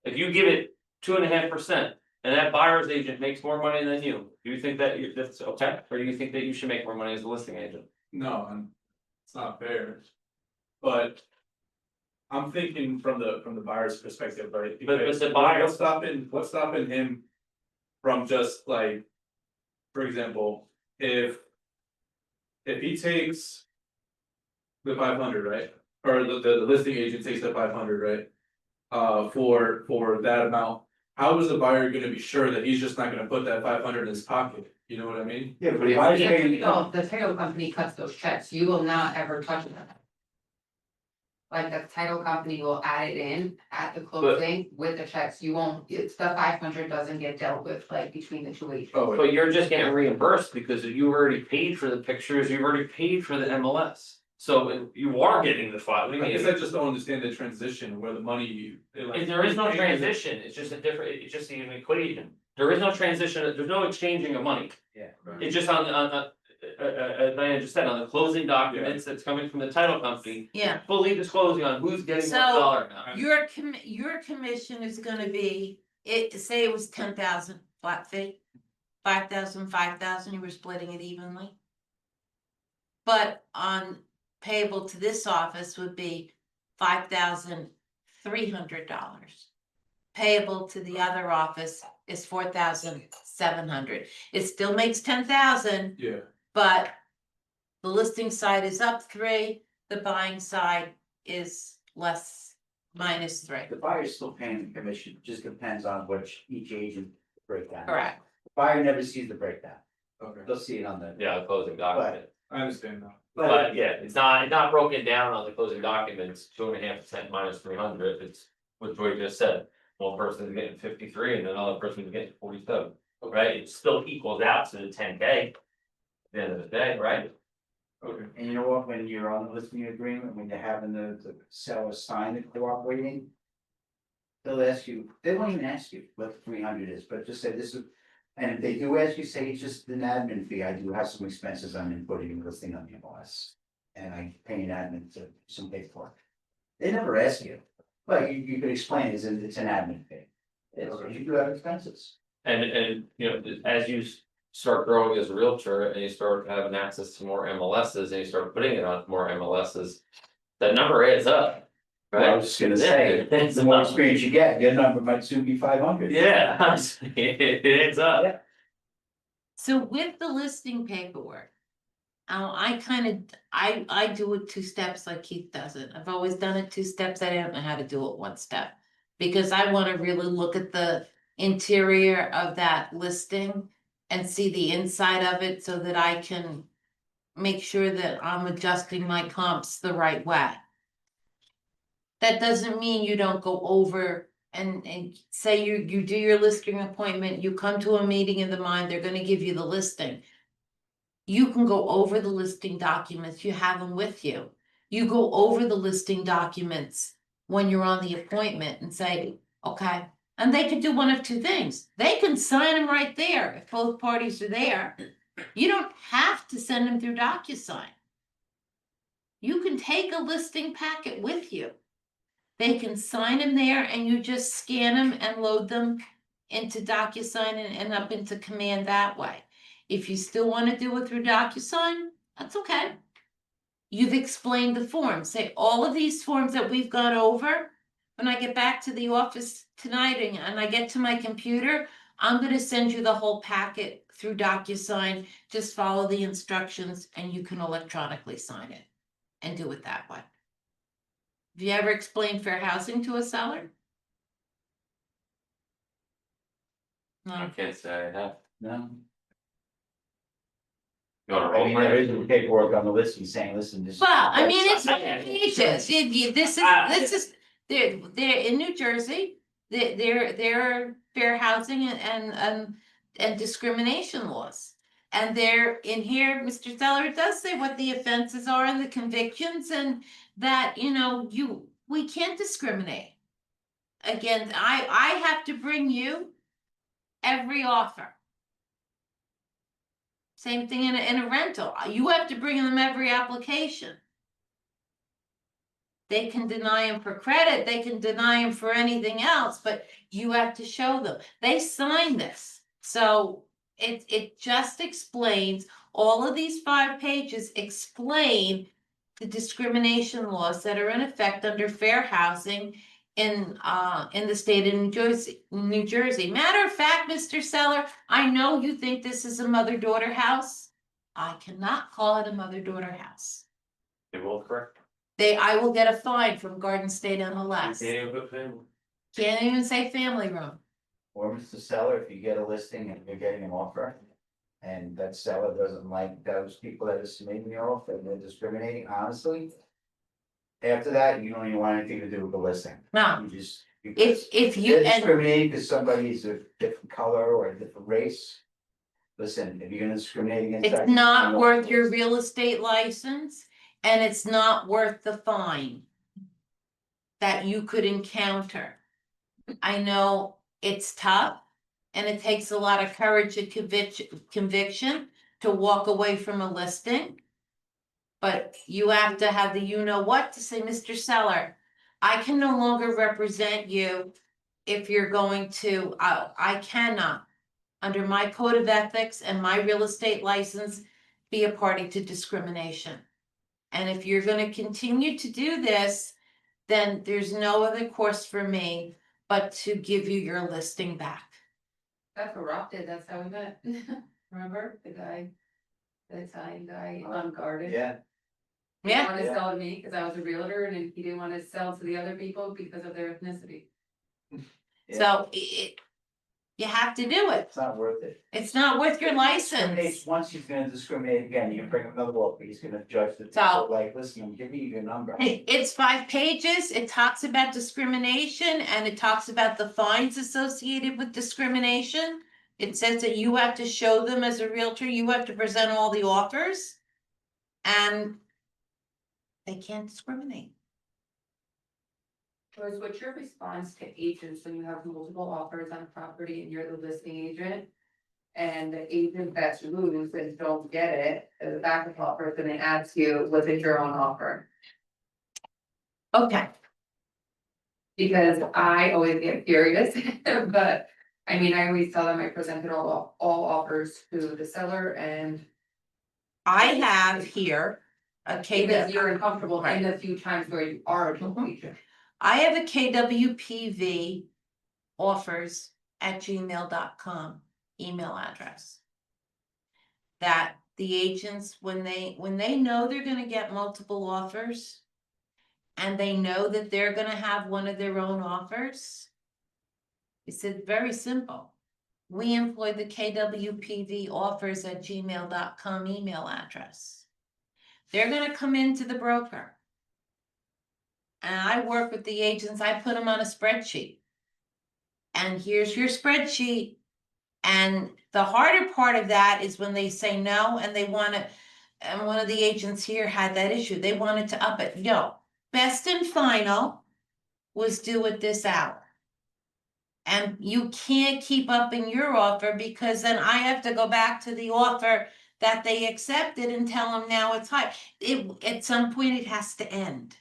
If you give it 2.5% and that buyer's agent makes more money than you, do you think that that's okay? Or do you think that you should make more money as a listing agent? No, it's not fair. But I'm thinking from the buyer's perspective, right? But Because the buyer- what's stopping him from just like, for example, if he takes the 500, right? Or the listing agent takes the 500, right? For that amount, how is the buyer gonna be sure that he's just not gonna put that 500 in his pocket? You know what I mean? Yeah, but why is Yeah, it? no, the title company cuts those checks, you will not ever touch them. Like the title company will add it in at the closing with the checks, you won't, it's the 500 doesn't get dealt with like between the two agents. Oh, But you're just getting reimbursed because you already paid for the pictures, you've already paid for the MLS. So you are getting the file. I guess I just don't understand the transition where the money. If there is no transition, it's just a different, it's just an equation. There is no transition, there's no exchanging of money. Yeah. It's just on as Diana just said, on the closing documents that's coming from the title company. Yeah, Fully disclosing on who's getting what So- dollar amount. your commission is gonna be, say it was 10,000 flat fee. 5,000, 5,000, you were splitting it evenly. But on payable to this office would be $5,300. Payable to the other office is 4,700. It still makes 10,000, Yeah, but the listing side is up 3, the buying side is less minus 3, The buyer's still paying the commission, just depends on which each agent breakdown. correct. The buyer never sees the breakdown, Okay, they'll see it on the. Yeah, closing document. I understand now. But yeah, it's not broken down on the closing documents, 2.5% minus 300, it's what Joy just said. One person's getting 53 and another person's getting 47, right? It still equals out to the 10K. At the end of the day, right? Okay, And you know what, when you're on the listing agreement, when you're having the seller sign the cooperating. They'll ask you, they won't even ask you what the 300 is, but just say this is, and if they do ask you, say it's just an admin fee, I do have some expenses I'm inputting listing on the MLS. And I pay an admin to some paperwork. They never ask you, but you could explain it's an admin fee. You do have expenses. And you know, as you start growing as a realtor and you start having access to more MLSs and you start putting it on more MLSs. That number adds up. Well, I Right? was just gonna say, It's the more experience you get, your number might soon be 500. Yeah, it adds up. Yeah. So with the listing paperwork. I do it 2 steps like Keith does it. I've always done it 2 steps. I don't know how to do it 1 step. Because I wanna really look at the interior of that listing and see the inside of it so that I can make sure that I'm adjusting my comps the right way. That doesn't mean you don't go over and say you do your listing appointment, you come to a meeting of the mind, they're gonna give you the listing. You can go over the listing documents, you have them with you. You go over the listing documents when you're on the appointment and say, okay, and they could do one of 2 things. They can sign them right there if both parties are there. You don't have to send them through DocuSign. You can take a listing packet with you. They can sign them there and you just scan them and load them into DocuSign and up into Command that way. If you still want to do it through DocuSign, that's okay. You've explained the forms. Say all of these forms that we've gone over, when I get back to the office tonight and I get to my computer, I'm gonna send you the whole packet through DocuSign. Just follow the instructions and you can electronically sign it and do it that way. Have you ever explained fair housing to a seller? I No. can't say I have. No, You wanna I roll mean, play? there is paperwork on the listing saying, listen, this. Well, I mean, it's I- pages. This is, they're in New Jersey. There are fair housing and discrimination laws. And they're in here, Mr. Zeller, it does say what the offenses are and the convictions and that, we can't discriminate. Again, I have to bring you every offer. Same thing in a rental. You have to bring them every application. They can deny them for credit, they can deny them for anything else, but you have to show them. They sign this. So it just explains, all of these 5 pages explain the discrimination laws that are in effect under fair housing in the state of New Jersey. Matter of fact, Mr. Seller, I know you think this is a mother-daughter house. I cannot call it a mother-daughter house. You both correct? I will get a fine from Garden State MLS. Can't even put family. Can't even say family room. Or Mr. Seller, if you get a listing and you're getting an offer. And that seller doesn't like those people that are submitting the offer and they're discriminating, honestly. After that, you don't even want anything to do with the listing. No, You just. if you, They're and discriminating because somebody's a different color or a different race. Listen, if you're gonna discriminate against that. it's not worth your real estate license and it's not worth the fine that you could encounter. I know it's tough and it takes a lot of courage and conviction to walk away from a listing. But you have to have the what to say, Mr. Seller, I can no longer represent you if you're going to, I cannot, under my code of ethics and my real estate license, be a party to discrimination. And if you're gonna continue to do this, then there's no other course for me but to give you your listing back. That's what Rob did, that's how we met. Remember, the guy, the Italian guy on Garden? Yeah, He didn't Yeah. wanna sell to me because I was a realtor and then he didn't wanna sell to the other people because of their ethnicity. So you have to do it. It's not worth it. It's not worth your Discriminate, license. once he's gonna discriminate again, you bring another up, he's gonna judge the So- people like, listen, I'm giving you your number. It's 5 pages. It talks about discrimination and it talks about the fines associated with discrimination. It says that you have to show them as a realtor, you have to present all the offers. And they can't discriminate. Joyce, what's your response to agents when you have multiple offers on a property and you're the listing agent? And the agent that you lose and don't get it, as a backup offer, then they ask you, was it your own offer? Okay, Because I always get curious, but I mean, I always tell them I presented all offers to the seller and. I have here a Because you're KW, uncomfortable in the few times where you are a dual agent. I have a KWPV offers@gmail.com email address. That the agents, when they know they're gonna get multiple offers. And they know that they're gonna have one of their own offers. It's very simple. We employ the KWPV offers@gmail.com email address. They're gonna come into the broker. And I work with the agents, I put them on a spreadsheet. And here's your spreadsheet. And the harder part of that is when they say no and they wanna, and one of the agents here had that issue, they wanted to up it, no. Best and final was due at this hour. And you can't keep upping your offer because then I have to go back to the offer that they accepted and tell them now it's high. At some point, it has to end.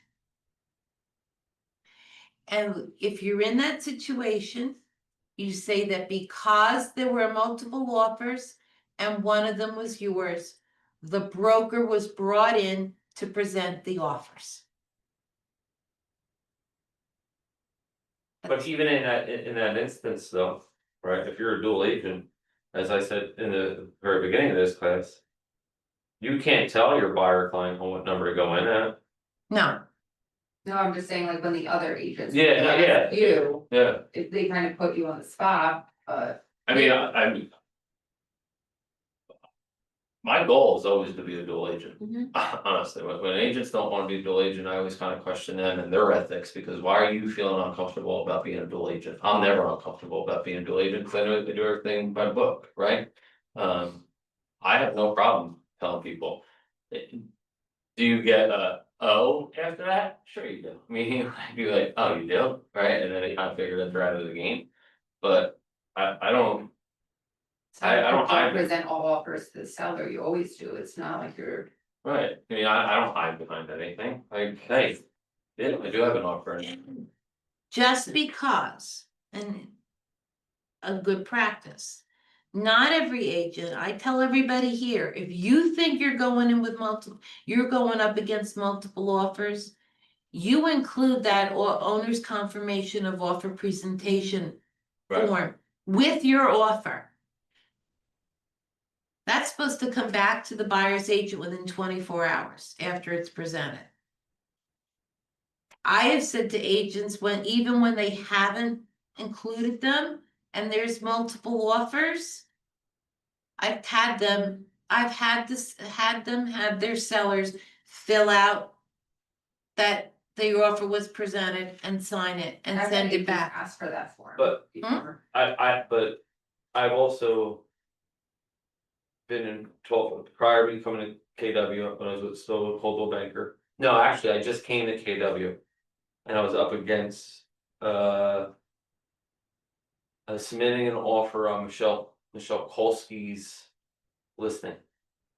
And if you're in that situation, you say that because there were multiple offers and one of them was yours, the broker was brought in to present the offers. But even in that instance though, right, if you're a dual agent, as I said in the very beginning of this class. You can't tell your buyer client on what number to go in at. No, No, I'm just saying like when the other agents. Yeah, no, yeah. ask You, Yeah, if they kind of put you on the spot, but. I mean, I'm. My goal is always to be a dual agent, honestly, when agents don't wanna be a dual agent, I always kind of question them and their ethics, because why are you feeling uncomfortable about being a dual agent? I'm never uncomfortable about being a dual agent, because I know they do everything by book, right? I have no problem telling people. Do you get a O after that? Sure you do, I mean, I'd be like, oh, you do, right, and then they kind of figure that they're out of the game, but I don't. I don't hide. Present all offers to the seller, you always do, it's not like you're. Right, I mean, I don't hide behind anything, like, hey, yeah, I do have an offer. just because, and a good practice. Not every agent, I tell everybody here, if you think you're going in with you're going up against multiple offers. You include that owner's confirmation of offer presentation Right. form with your offer. That's supposed to come back to the buyer's agent within 24 hours after it's presented. I have said to agents even when they haven't included them and there's multiple offers. I've had them have their sellers fill out that the offer was presented and sign it and I've send had it agents back. ask for that form. But- before. But I've also. Been in 12 prior to becoming a KW, when I was still a Coldwell Banker, no, actually, I just came to KW. And I was up against, submitting an offer on Michelle Kolsky's listing.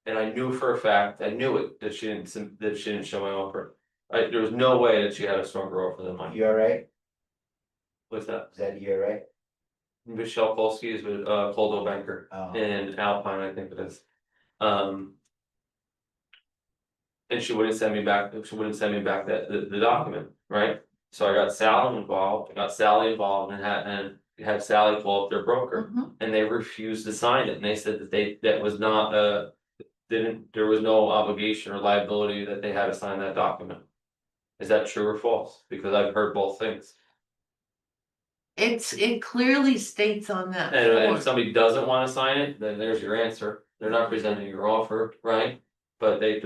And I knew for a fact, I knew it, that she didn't show my offer. There was no way that she had a stronger offer than mine. You alright? What's that? Is that you alright? Michelle Kolsky is with Coldwell Banker Oh. in Alpine, I think it is. And she wouldn't send me back that the document, right? So I got Sally involved, and had Sally call up their broker. Mhm. And they refused to sign it, and they said that that was not there was no obligation or liability that they had to sign that document. Is that true or false? Because I've heard both things. It clearly states on that And if form. somebody doesn't wanna sign it, then there's your answer, they're not presenting your offer, right? But they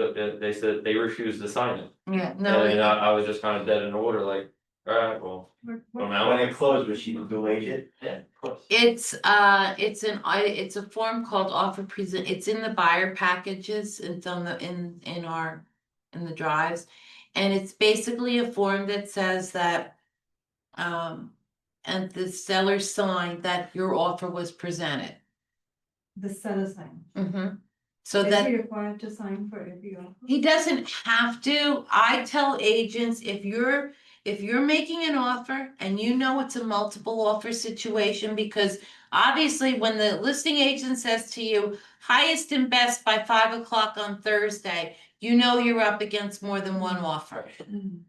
said they refused to sign it, Yeah, no, and I was just kinda dead in the water, like, alright, well, What- now. When it closed, was she the dual agent? Yeah, of course. it's it's a form called offer present, it's in the buyer packages, it's on the, in our, in the drives. And it's basically a form that says that, and the seller signed that your offer was presented. The seller sign. So Is that. he required to sign for every offer? He doesn't have to. I tell agents, if you're making an offer and you know it's a multiple offer situation, because obviously when the listing agent says to you, highest and best by 5 o'clock on Thursday, you know you're up against more than one offer. Mm.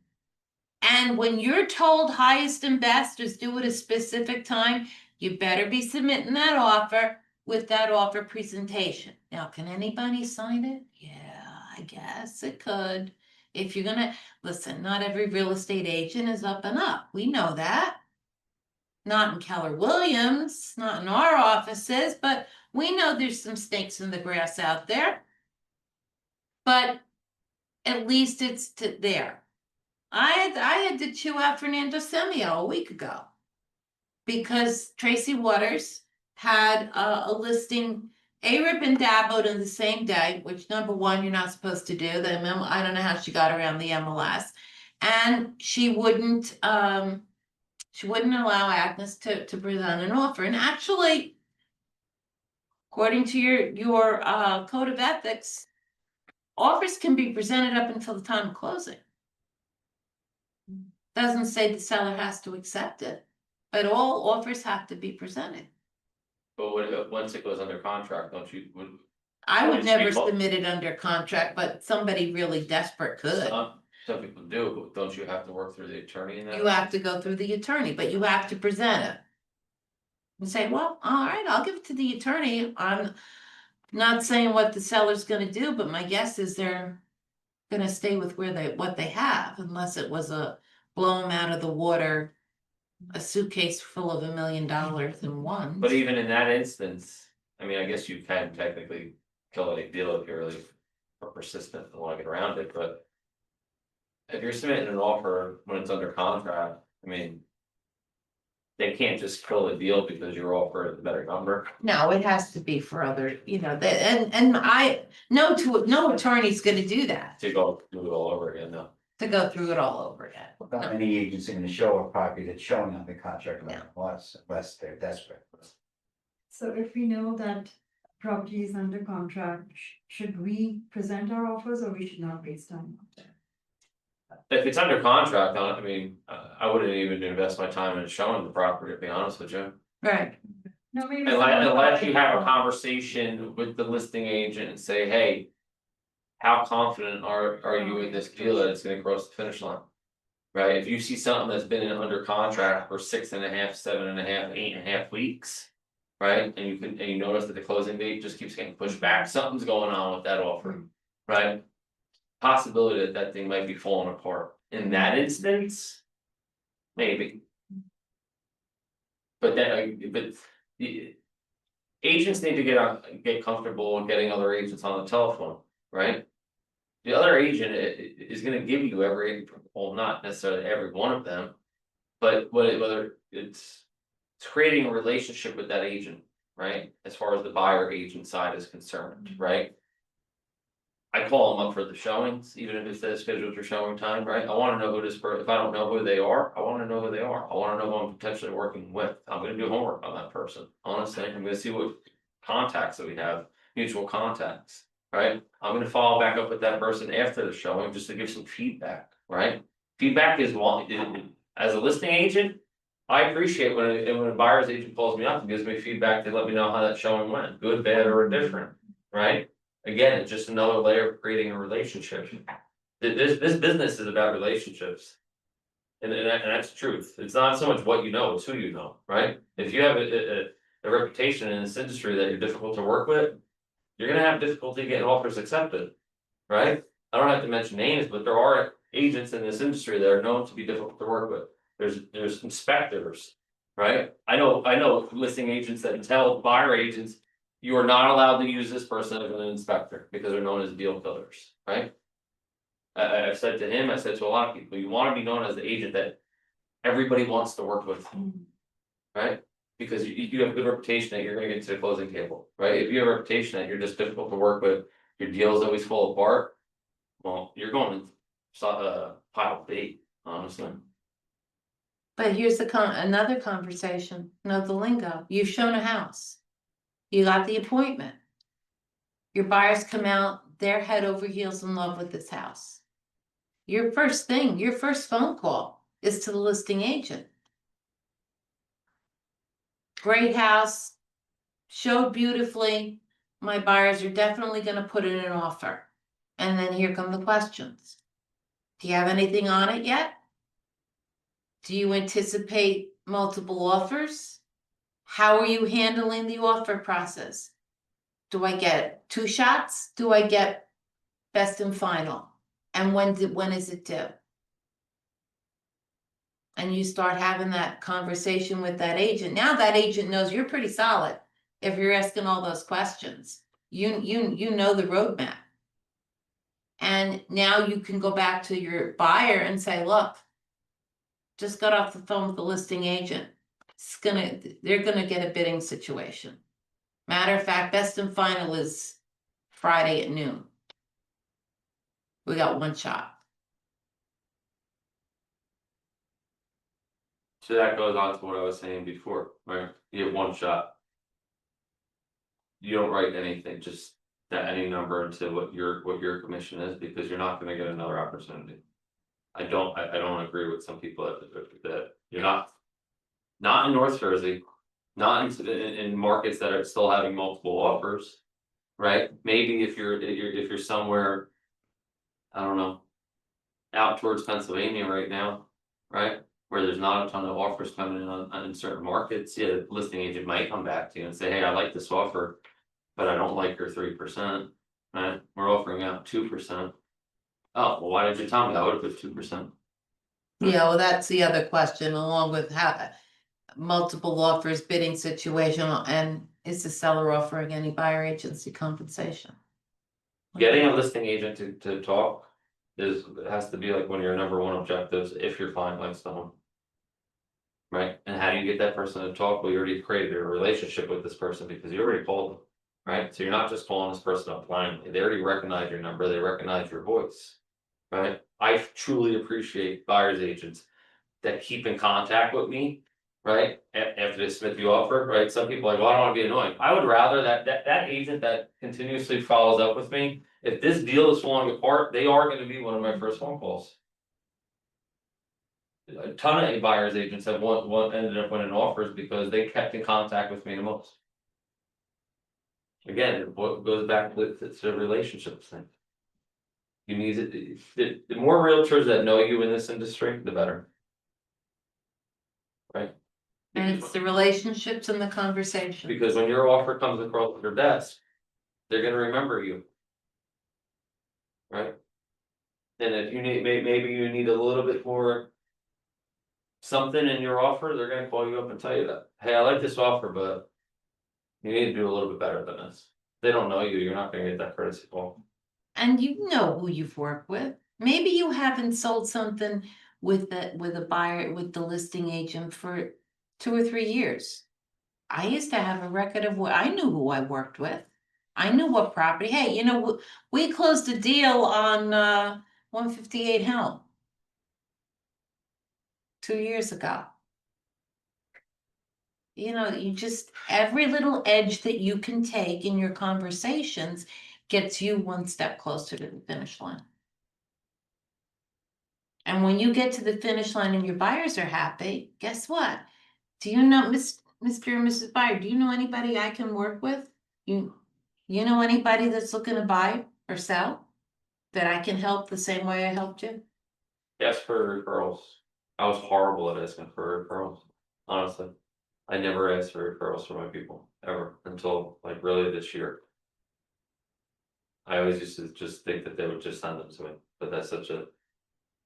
And when you're told highest and best is due at a specific time, you better be submitting that offer with that offer presentation. Now, can anybody sign it? Yeah, I guess it could. If you're gonna, listen, not every real estate agent is up and up. We know that. Not in Keller Williams, not in our offices, but we know there's some snakes in the grass out there. But at least it's there. I had to chew out Fernando Semio a week ago. Because Tracy Waters had a listing, ARIP and Dabbled in the same day, which number one, you're not supposed to do, I don't know how she got around the MLS. And she wouldn't allow Agnes to present an offer, and actually, according to your code of ethics, offers can be presented up until the time of closing. Doesn't say the seller has to accept it, but all offers have to be presented. But once it goes under contract, don't you, I would Always never speak up. submit it under contract, but somebody really desperate could. some people do, but don't you have to work through the attorney in that? You have to go through the attorney, but you have to present it. And say, well, all right, I'll give it to the attorney. I'm not saying what the seller's gonna do, but my guess is they're gonna stay with what they have, unless it was a blow them out of the water, a suitcase full of $1 million in one. But even in that instance, I mean, I guess you can technically kill any deal if you're really persistent and wanna get around it, but. If you're submitting an offer when it's under contract, I mean. They can't just kill the deal because your offer is a better number. No, it has to be for other, and no attorney's gonna do that, To go do it all over again, no. to go through it all over again. Not many agents are gonna show a property that's showing on the contract No. unless they're desperate. So if we know that property is under contract, should we present our offers or we should not waste time? If it's under contract, I mean, I wouldn't even invest my time in showing the property, to be honest with you. Right. No, maybe. Unless you have a conversation with the listing agent and say, hey. How confident are you in this deal that it's gonna cross the finish line? Right, if you see something that's been under contract for 6.5, 7.5, 8.5 weeks. Right, and you notice that the closing date just keeps getting pushed back, something's going on with that offer, right? Possibility that thing might be falling apart, in that instance. Maybe. But the. Agents need to get comfortable with getting other agents on the telephone, right? The other agent is gonna give you well, not necessarily every one of them. But whether it's creating a relationship with that agent, right? As far as the buyer agent side is concerned, right? I call them up for the showings, even if it's scheduled for showing time, right? I wanna know who this person, if I don't know who they are, I wanna know who they are, I wanna know who I'm potentially working with, I'm gonna do homework on that person, honestly, I'm gonna see what. Contacts that we have, mutual contacts, right? I'm gonna follow back up with that person after the showing, just to give some feedback, right? Feedback is as a listing agent. I appreciate when a buyer's agent calls me up and gives me feedback, they let me know how that showing went, good, bad, or indifferent, right? Again, it's just another layer of creating a relationship. This business is about relationships. And that's the truth, it's not so much what you know, it's who you know, right? If you have a reputation in this industry that you're difficult to work with. you're gonna have difficulty getting offers accepted, right? I don't have to mention names, but there are agents in this industry that are known to be difficult to work with. There's inspectors, right? I know listing agents that tell buyer agents, you are not allowed to use this person as an inspector because they're known as deal killers, right? I've said to him, I said to a lot of people, you wanna be known as the agent that everybody wants to work with. Right? Because you have a good reputation that you're gonna get to the closing table, right? If you have a reputation that you're just difficult to work with, your deals always fall apart. Well, you're going to pile B, honestly. But here's another conversation, the lingo, you've shown a house. You got the appointment. Your buyers come out, they're head over heels in love with this house. Your first phone call is to the listing agent. Great house, showed beautifully, my buyers are definitely gonna put in an offer. And then here come the questions. Do you have anything on it yet? Do you anticipate multiple offers? How are you handling the offer process? Do I get 2 shots? Do I get best and final? And when is it due? And you start having that conversation with that agent. Now that agent knows you're pretty solid if you're asking all those questions. You know the roadmap. And now you can go back to your buyer and say, look, just got off the phone with the listing agent. They're gonna get a bidding situation. Matter of fact, best and final is Friday at noon. We got 1 shot. So that goes on to what I was saying before, right? You have 1 shot. You don't write anything, just that any number into what your commission is, because you're not gonna get another opportunity. I don't agree with some people that you're not in North Jersey, not in markets that are still having multiple offers, right? Maybe if you're somewhere, I don't know, out towards Pennsylvania right now, right? Where there's not a ton of offers coming in certain markets, yeah, the listing agent might come back to you and say, hey, I like this offer, but I don't like your 3%, right? We're offering out 2%. Oh, well, why did you tell me? I would have put 2%. Yeah, well, that's the other question, along with how multiple offers, bidding situation, and is the seller offering any buyer agency compensation? Getting a listing agent to talk has to be like one of your number 1 objectives if your client likes the home. Right, and how do you get that person to talk? Well, you already created a relationship with this person because you already called them. Right, so you're not just calling this person up blindly, they already recognize your number, they recognize your voice. Right, I truly appreciate buyer's agents that keep in contact with me. Right, after they submit the offer, right, some people are like, well, I don't wanna be annoying, I would rather that agent that continuously follows up with me. If this deal is falling apart, they are gonna be one of my first phone calls. A ton of buyers agents have ended up winning offers because they kept in contact with me the most. Again, what goes back to the relationships thing. You need it, the more realtors that know you in this industry, the better. Right? And it's the relationships and the conversation. Because when your offer comes across their desk, they're gonna remember you. Right? And if you need, maybe you need a little bit more. Something in your offer, they're gonna call you up and tell you that, hey, I like this offer, but. You need to do a little bit better than this. They don't know you, you're not gonna get that courtesy call. And you know who you've worked with. Maybe you haven't sold something with a buyer, with the listing agent for 2 or 3 years. I used to have a record of I knew who I worked with. I knew what property, hey, we closed a deal on 158 Helm 2 years ago. You just, every little edge that you can take in your conversations gets you 1 step closer to the finish line. And when you get to the finish line and your buyers are happy, guess what? Do you know, Mr. and Mrs. Buyer, do you know anybody I can work with? You know anybody that's looking to buy or sell that I can help the same way I helped you? Ask for referrals. I was horrible at asking for referrals, honestly. I never asked for referrals for my people, ever, until like really this year. I always used to just think that they would just send them to me, but that's such a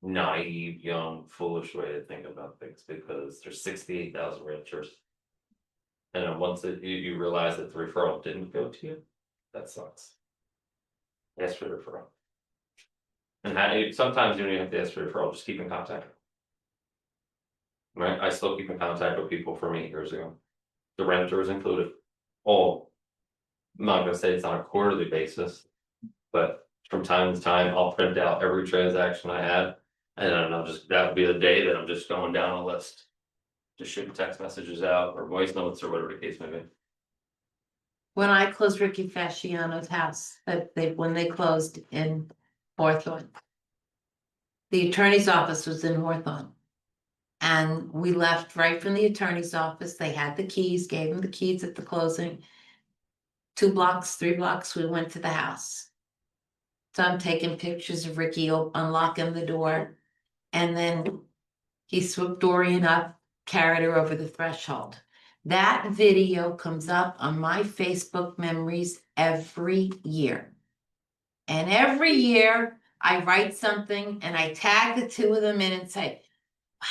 naive, young, foolish way to think about things, because there's 68,000 realtors. And then once you realize that the referral didn't go to you, that sucks. Ask for the referral. And sometimes you don't even have to ask for the referral, just keep in contact. Right, I still keep in contact with people from 8 years ago. The renters included, all. I'm not gonna say it's on a quarterly basis. But from time to time, I'll print out every transaction I had. And then I'll just, that would be the day that I'm just going down a list. Just shooting text messages out or voice notes or whatever the case may be. When I closed Ricky Fasciano's house, when they closed in Hawthorne. The attorney's office was in Hawthorne. And we left right from the attorney's office, they had the keys, gave him the keys at the closing. 2 blocks, 3 blocks, we went to the house. So I'm taking pictures of Ricky unlocking the door. And then he swooped Dorian up, carried her over the threshold. That video comes up on my Facebook memories every year. And every year I write something and I tag the 2 of them in and say, wow,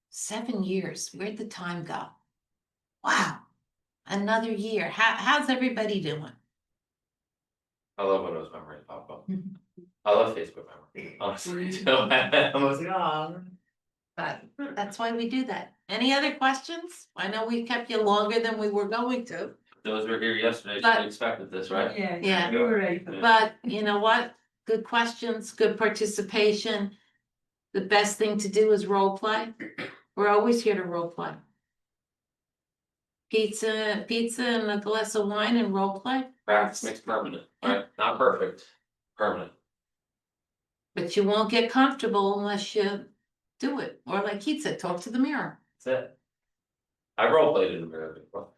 7 years, where'd the time go? Wow, another year. How's everybody doing? I love when those memories pop up. Mhm. I love Facebook memories, honestly. So I'm always like, oh. But that's why we do that. Any other questions? I know we kept you longer than we were going to. Those were here yesterday, But- should expected this, right? Yeah. You were ready But you know what? Good questions, good participation. The best thing to do is role play. We're always here to role play. Pizza and a glass of wine and role play, Practice makes permanent, right? Not perfect, permanent. but you won't get comfortable unless you do it. Or like Keith said, talk to the mirror. That's it. I role played in the mirror before.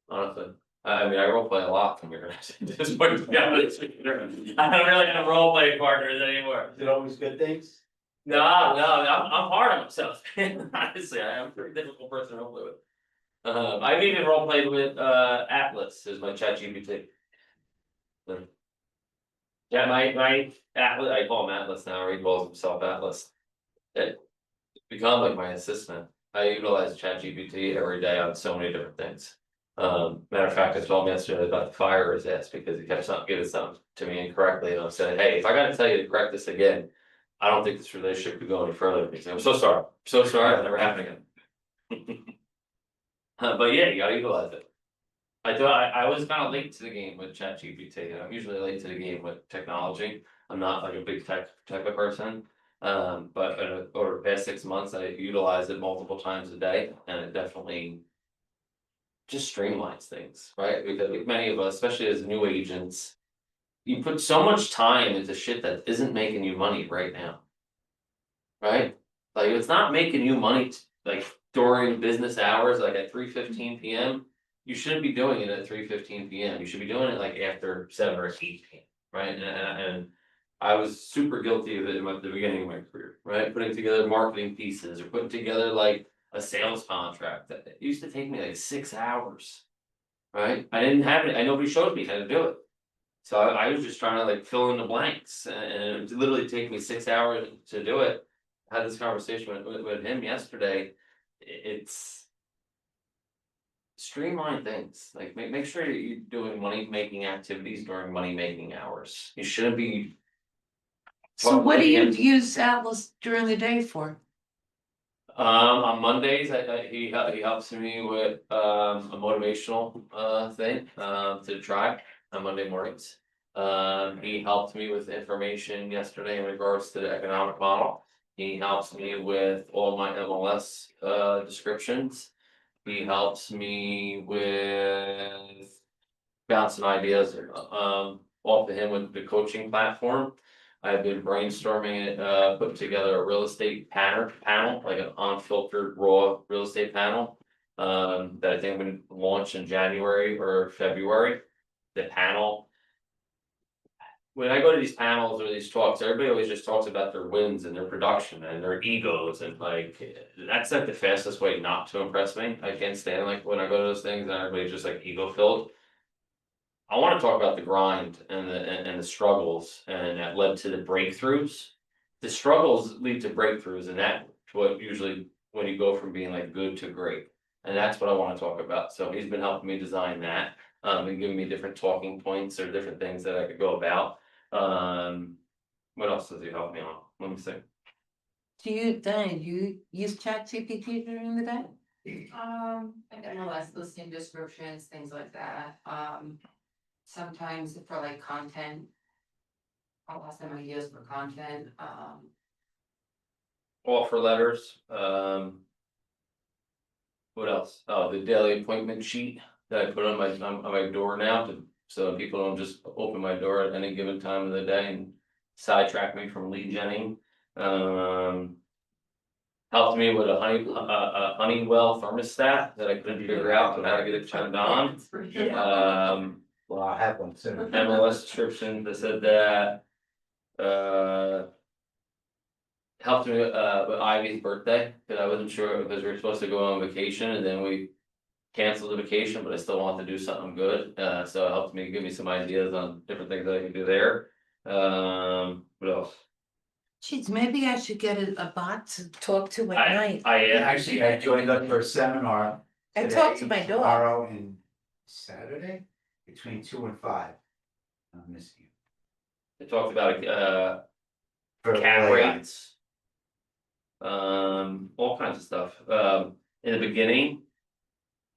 Honestly, I mean, I role play a lot from mirrors. At this point, to be honest with you. I don't really have role play partners anymore. Is it always good things? No, I'm hard on myself. Honestly, I'm a pretty difficult person to role play with. I've even role played with Atlas as my chat GPT. Yeah, my Atlas, I call him Atlas now, or he calls himself Atlas. It become like my assistant. I utilize ChatGPT every day on so many different things. Matter of fact, I told him yesterday about to fire his ass because he kept giving something to me incorrectly, and I'm saying, hey, if I gotta tell you to correct this again. I don't think this relationship could go any further. He's like, I'm so sorry, it'll never happen again. But yeah, you gotta utilize it. I thought I was kind of late to the game with ChatGPT. I'm usually late to the game with technology. I'm not like a big tech type of person. But over the past 6 months, I utilize it multiple times a day, and it definitely just streamlines things, right? Because like many of us, especially as new agents, you put so much time into shit that isn't making you money right now. Right? Like it's not making you money like during business hours, like at 3:15 PM. You shouldn't be doing it at 3:15 PM. You should be doing it like after 7 or 8 PM, right? And I was super guilty of it at the beginning of my career, right? Putting together marketing pieces or putting together like a sales contract that it used to take me like 6 hours. Right? I didn't have it, nobody showed me how to do it. So I was just trying to like fill in the blanks, and it literally take me 6 hours to do it. I had this conversation with him yesterday. It's streamline things, like make sure you're doing money making activities during money making hours. You shouldn't be. So what do you use Atlas during the day for? On Mondays, he helps me with a motivational thing to try on Monday mornings. He helped me with information yesterday in regards to the economic model. He helps me with all my MLS descriptions. He helps me with bouncing ideas off of him with the coaching platform. I've been brainstorming it, putting together a real estate panel, like an unfiltered raw real estate panel. That I think I'm gonna launch in January or February. The panel. When I go to these panels or these talks, everybody always just talks about their wins and their production and their egos, and like that's like the fastest way not to impress me. I can't stand like when I go to those things and everybody's just like ego filled. I wanna talk about the grind and the struggles, and that led to the breakthroughs. The struggles lead to breakthroughs, and that's what usually when you go from being like good to great. And that's what I wanna talk about, so he's been helping me design that, and giving me different talking points or different things that I could go about. What else does he help me on? Let me see. Diane, you use ChatGPT during the day? Like MLS listing descriptions, things like that, sometimes for like content. I'll ask them ideas for content, Offer letters, what else? Oh, the daily appointment sheet that I put on my door now to, so people don't just open my door at any given time of the day and sidetrack me from lead genning. Helped me with a Honeywell thermostat that I couldn't figure out how to get it turned on. Well, I have one too. MLS description that said that. Helped me with Ivy's birthday, because I wasn't sure, because we were supposed to go on vacation and then we canceled the vacation, but I still wanted to do something good, so it helped me give me some ideas on different things that I can do there. What else? Geez, maybe I should get a bot to talk to at I night. Actually, I joined up for a seminar I today, talked to my dog. tomorrow and Saturday, between 2 and 5. I'm missing you. It talked about For cap AI. rates. All kinds of stuff, in the beginning.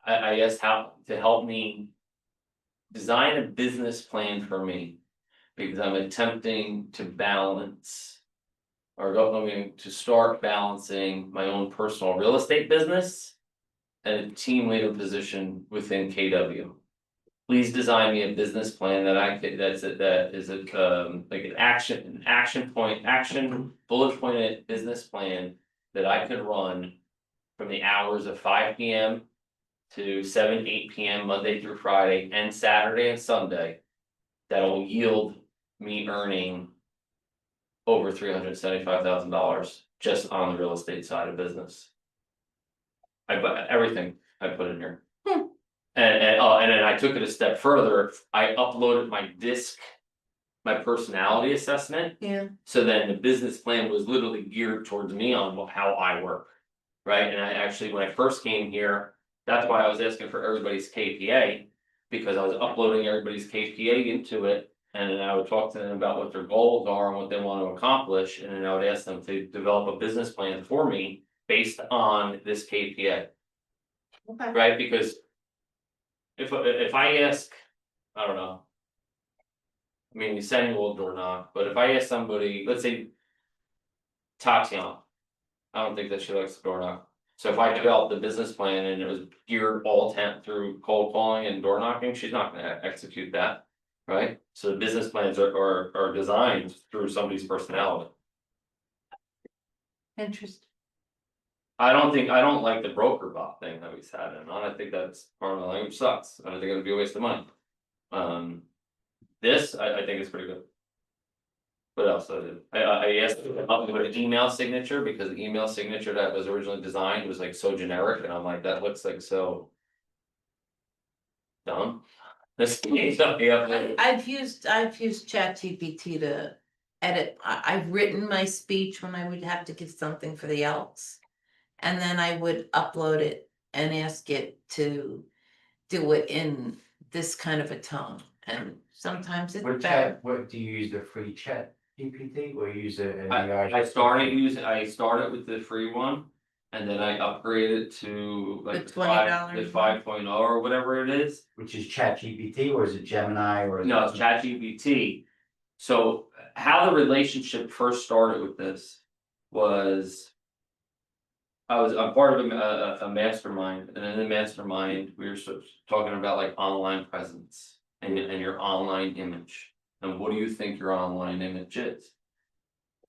I asked how to help me design a business plan for me, because I'm attempting to balance. Or going to start balancing my own personal real estate business. And a team leader position within KW. Please design me a business plan that I could, that is like an action bullet pointed business plan. That I could run from the hours of 5 PM to 7, 8 PM Monday through Friday and Saturday and Sunday. That'll yield me earning over $375,000 just on the real estate side of business. I put everything I put in here. And then I took it a step further, I uploaded my disc. My personality assessment, Yeah, so then the business plan was literally geared towards me on how I work. Right, and I actually, when I first came here, that's why I was asking for everybody's KPA. Because I was uploading everybody's KPA into it. And then I would talk to them about what their goals are and what they want to accomplish, and then I would ask them to develop a business plan for me. Based on this KPA, okay. right, because. If I ask, I don't know. I mean, you said you will door knock, but if I ask somebody, let's say. Tatiana. I don't think that she likes to door knock. So if I developed the business plan and it was geared all tent through cold calling and door knocking, she's not gonna execute that. Right, so the business plans are designed through somebody's personality. Interesting. I don't like the broker bot thing that we sat in on, I think that's part of the language sucks, I don't think it would be a waste of money. This, I think is pretty good. What else I did? I asked about an email signature, because the email signature that was originally designed was like so generic, and I'm like, that looks like so. Dumb. This needs something up there. I've used ChatGPT to edit, I've written my speech when I would have to give something for the Elks. And then I would upload it and ask it to do it in this kind of a tone, and sometimes it's What better. chat, what do you use, the free chat GPT or use an I AI? started with the free one. And then I upgraded to like The the $20 5.0 or whatever it is. Which is chat GPT or is it Gemini or? No, it's ChatGPT. So how the relationship first started with this was. I'm part of a mastermind, and in the mastermind, we were talking about like online presence and your online image. And what do you think your online image is?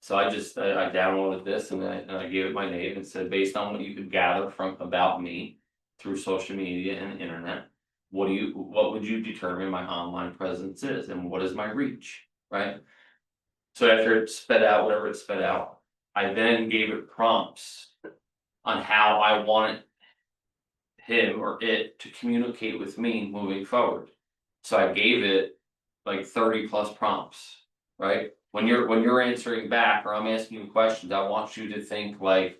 So I downloaded this and I gave it my name and said, based on what you could gather from about me through social media and the internet. What would you determine my online presence is, and what is my reach, right? So after it sped out whatever it sped out, I then gave it prompts on how I wanted him or it to communicate with me moving forward. So I gave it like 30+ prompts, right? When you're answering back or I'm asking you questions, I want you to think like.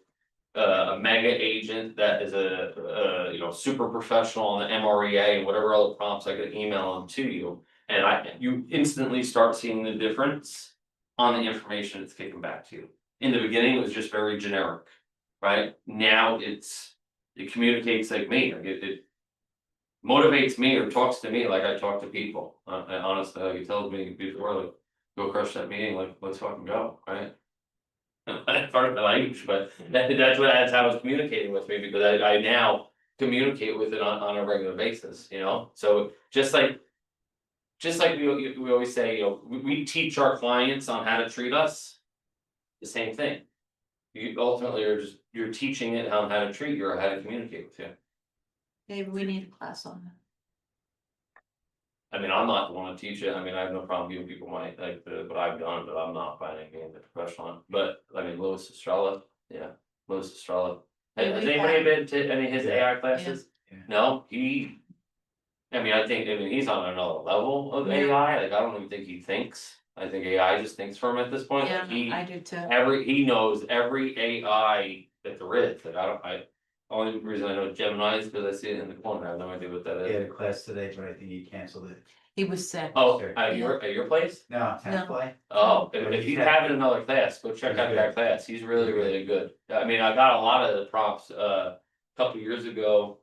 A mega agent that is you know, super professional on the MREA and whatever other prompts I could email them to you. And you instantly start seeing the difference on the information it's kicking back to you. In the beginning, it was just very generic, right? Now it communicates like me, like it motivates me or talks to me like I talk to people. And honestly, like it tells me before, like, go crush that meeting, like, let's fucking go, right? Part of my language, but that's how it's communicating with me, because I now communicate with it on a regular basis, you know, so just like. Just like we always say, you know, we teach our clients on how to treat us. The same thing. You ultimately are just, you're teaching it on how to treat you or how to communicate with you. Maybe we need a class on that. I mean, I'm not the one to teach it, I mean, I have no problem giving people my, like, what I've done, but I'm not finding being the professional one. But, I mean, Louis Estrella, yeah, Louis Estrella. Yeah, Has we've anybody had- been to any of his AI classes? Yeah. No, he. I mean, he's on another level of Yeah. AI, like, I don't even think he thinks, I think AI just thinks for him at this point, Yeah, like, he. I do too. He knows every AI that there is, like, only reason I know Gemini is because I see it in the corner, I have no idea what that He had is. a class today, but I think he canceled it. He was sick. Oh, Sure. at your place? No, No. Template. Oh, But if he's he's had- having another class, go check He's out good. that class, he's really, He's good. really good. I mean, I got a lot of the prompts, a couple years ago.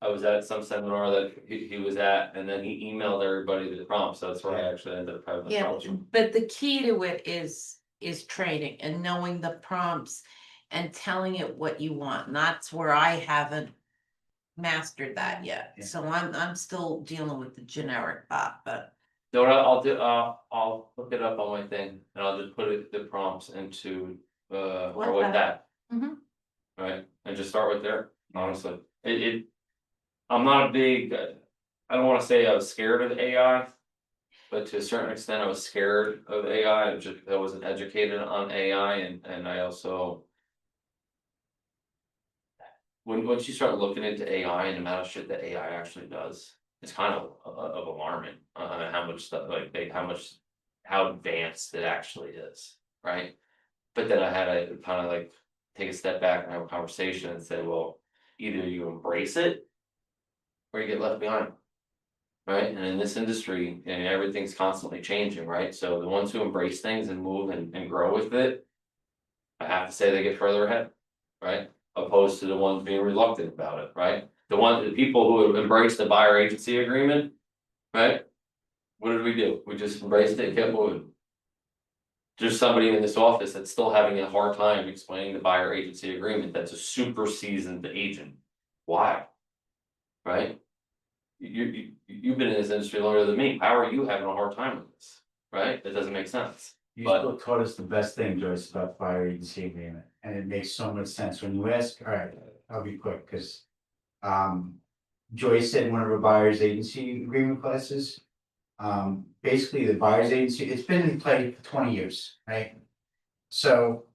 I was at some seminar that he was at, and then he emailed everybody the prompts, so that's where I actually ended up having the Yeah, prompts. but the key to it is training and knowing the prompts and telling it what you want, and that's where I haven't mastered that yet, Yeah. so I'm still dealing with the generic bot, but. So what I'll do, I'll look it up on my thing, and I'll just put the prompts into, or with WhatsApp. that. Mhm. Right, and just start with there, honestly, I'm not a big, I don't wanna say I was scared of AI. But to a certain extent, I was scared of AI, I wasn't educated on AI, and I also. Once you start looking into AI and the amount of shit that AI actually does, it's kind of alarming on how much stuff, like how advanced it actually is, right? But then I had to kind of like take a step back and have a conversation and say, well, either you embrace it or you get left behind. Right, and in this industry, and everything's constantly changing, right, so the ones who embrace things and move and grow with it. I have to say they get further ahead, right, opposed to the ones being reluctant about it, right? The people who embrace the buyer agency agreement, right? What did we do? We just embraced it and kept moving. There's somebody in this office that's still having a hard time explaining the buyer agency agreement, that's a super seasoned agent. Why? Right? You've been in this industry longer than me, how are you having a hard time with this, right? That doesn't make sense. You But- still taught us the best thing, Joyce, about buyer agency agreement, and it makes so much sense when you ask, alright, I'll be quick, cause. Joyce said one of her buyer's agency agreement classes. Basically the buyer's agency, it's been in play for 20 years, right? So.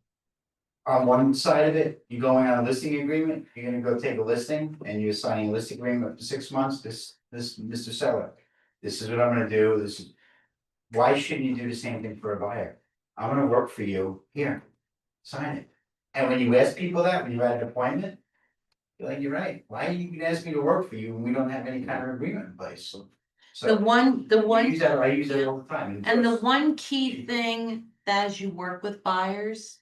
On one side of it, you're going on a listing agreement, you're gonna go take a listing and you're signing a listing agreement for 6 months, this, Mr. Seller. This is what I'm gonna do, this is. Why shouldn't you do the same thing for a buyer? I'm gonna work for you, here, sign it. And when you ask people that, when you're at an appointment. You're like, you're right, why are you gonna ask me to work for you when we don't have any kind of agreement in place? The So. one, I use that all the time. and the one key thing as you work with buyers.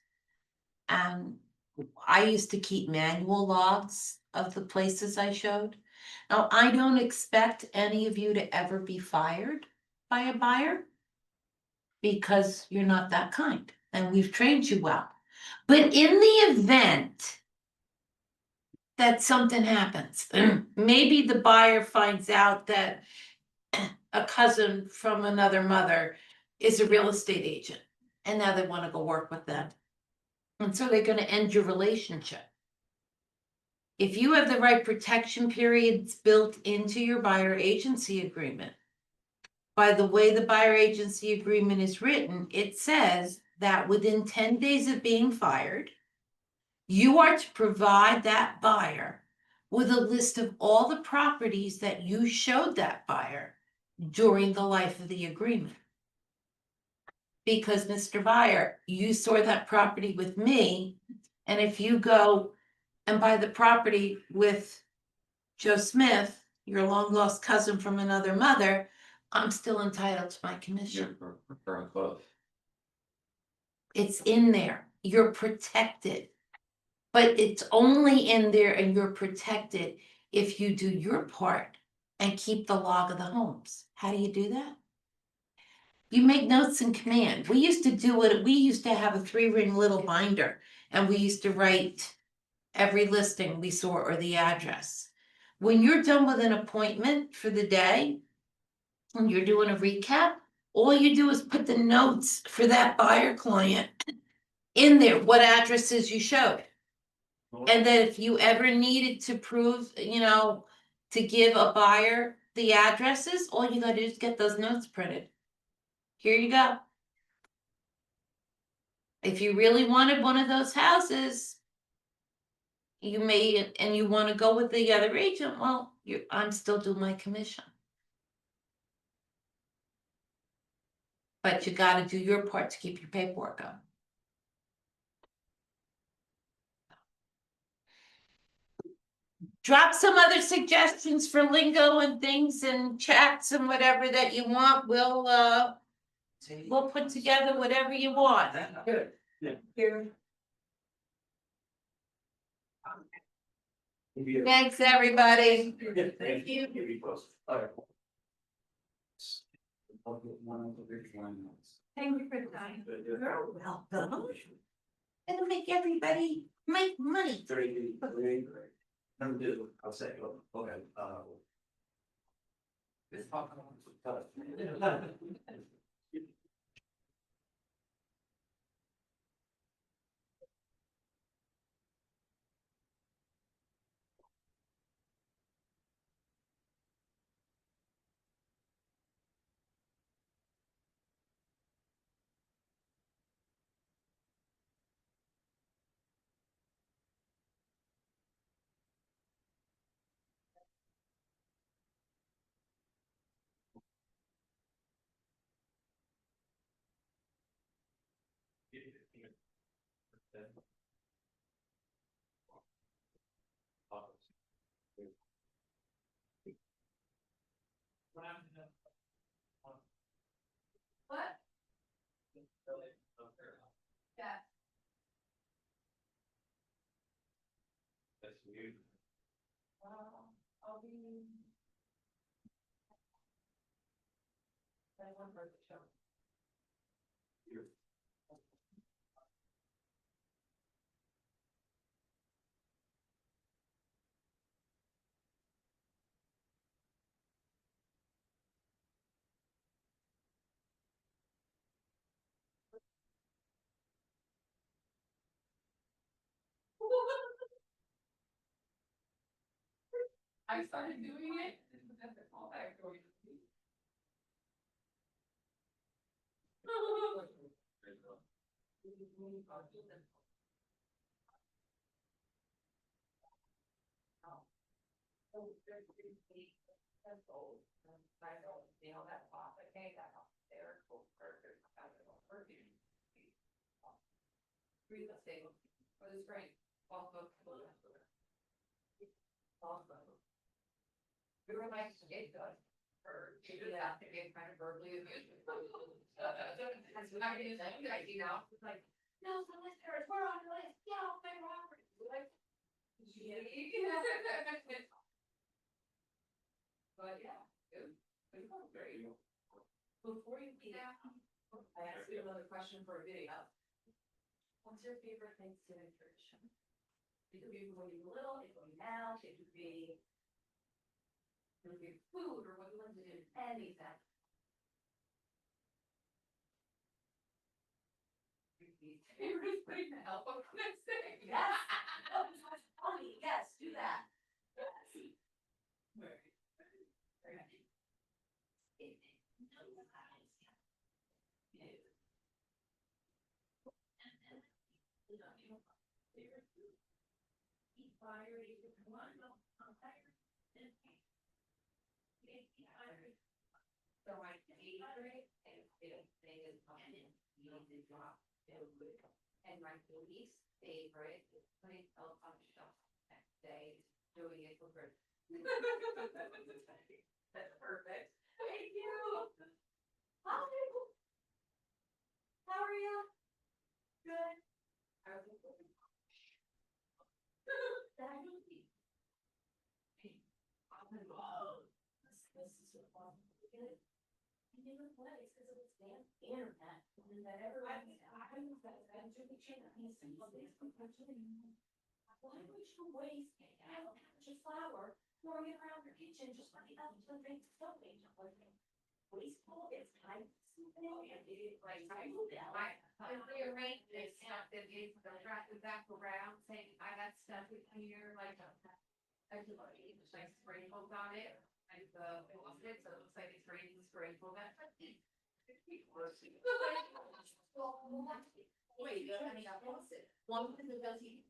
I used to keep manual logs of the places I showed. Now, I don't expect any of you to ever be fired by a buyer. Because you're not that kind and we've trained you well. But in the event that something happens, maybe the buyer finds out that a cousin from another mother is a real estate agent and now they want to go work with them. And so they're going to end your relationship. If you have the right protection periods built into your buyer agency agreement, by the way the buyer agency agreement is written, it says that within 10 days of being fired, you are to provide that buyer with a list of all the properties that you showed that buyer during the life of the agreement. Because Mr. Buyer, you saw that property with me, and if you go and buy the property with Joe Smith, your long lost cousin from another mother, I'm still entitled to my commission. Very close. It's in there. You're protected. But it's only in there and you're protected if you do your part and keep the log of the homes. How do you do that? You make notes in command. We used to do it, we used to have a 3-ring little binder and we used to write every listing we saw or the address. When you're done with an appointment for the day, and you're doing a recap, all you do is put the notes for that buyer client in there, what addresses you showed. And then if you ever needed to prove, to give a buyer the addresses, all you gotta do is get those notes printed. Here you go. If you really wanted one of those houses, you may, and you wanna go with the other agent, well, I'm still doing my commission. But you gotta do your part to keep your paperwork up. Drop some other suggestions for lingo and things and chats and whatever that you want. We'll put together whatever you want. Good. Here. Thanks, everybody. Thank you. Thank you for the time. You're welcome. It'll make everybody make money. Number two, I'll say, okay, What? Yeah. That's weird. I'll be. One for the show. I started doing it. All back going. Real estate, but it's great. We were like, it does. Or you do that, to get kind of verbally abusive. That's what I do, it's like, no, the listeners, we're on the list, yeah, my Robert. Like, yeah. But yeah, it was great. Before you leave, I asked you another question for a video. What's your favorite Thanksgiving tradition? It could be when you were little, it could be now, it could be food or what you want to do, anything. Favorite thing to help on Thanksgiving. Yes. Oh, that's funny. Yes, do that. Yes. rate, and they is you need to drop. And my police favorite is putting elk on the shelf next day, doing it for free. That's perfect. Thank you. Hi. How are you? Good. How are you? This is what I'm doing. And you know what? It's because it was damn internet. And that everyone, I'm doing the channel. He's saying, well, this is what you're doing. Why would you waste a pound of flour throwing it around your kitchen just like that to make stuffing? Wasteful, it's kind of like I moved out. I rearranged this stuff that is the track is back around saying I got stuff in here like everybody just like sprinkles on it. And it was it, so it looks like it's raining sprinkles. That's like wait, I mean, I lost it. One thing that does he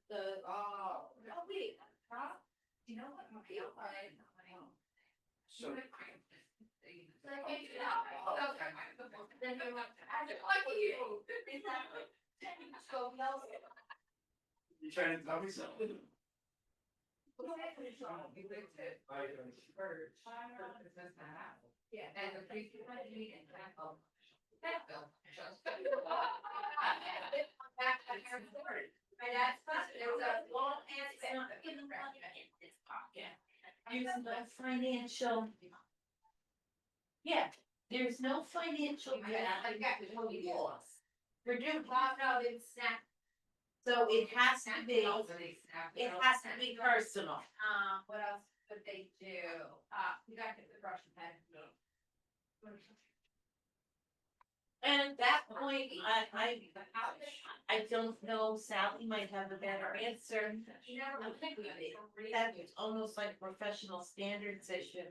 the oh wait, huh? Do you know what my So, you trying to tell me something? Yeah, and the priest went to meet and that bill. My dad's husband, there was a long answer in the this pocket. There's no financial. Yeah, there's no financial. I got the movie laws. We're doing, No, it's snap. so it has to be, it has to be personal. What else could they do? We got to get the Russian pen. And at that point, I don't know, Sally might have a better answer. You never would think we did. That's almost like professional standards issue.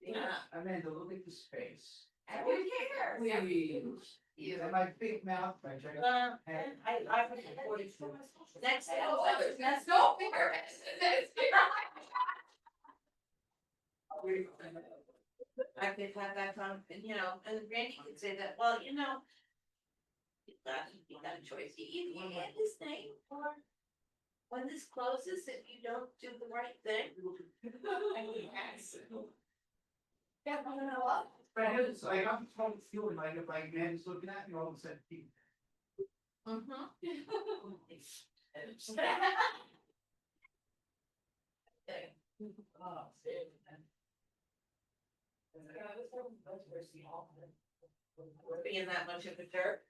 Yeah, Amanda, look at the space. Who cares? Please. Yeah, my big mouth, I try to. I would support it. Next, That's no fair. I could have that and Randy could say that, well, you got a choice, you either get this thing, or when this closes, if you don't do the right thing. But it's like, I'm totally feeling like if my man is looking at me, all of a sudden, he. Being that much of a jerk.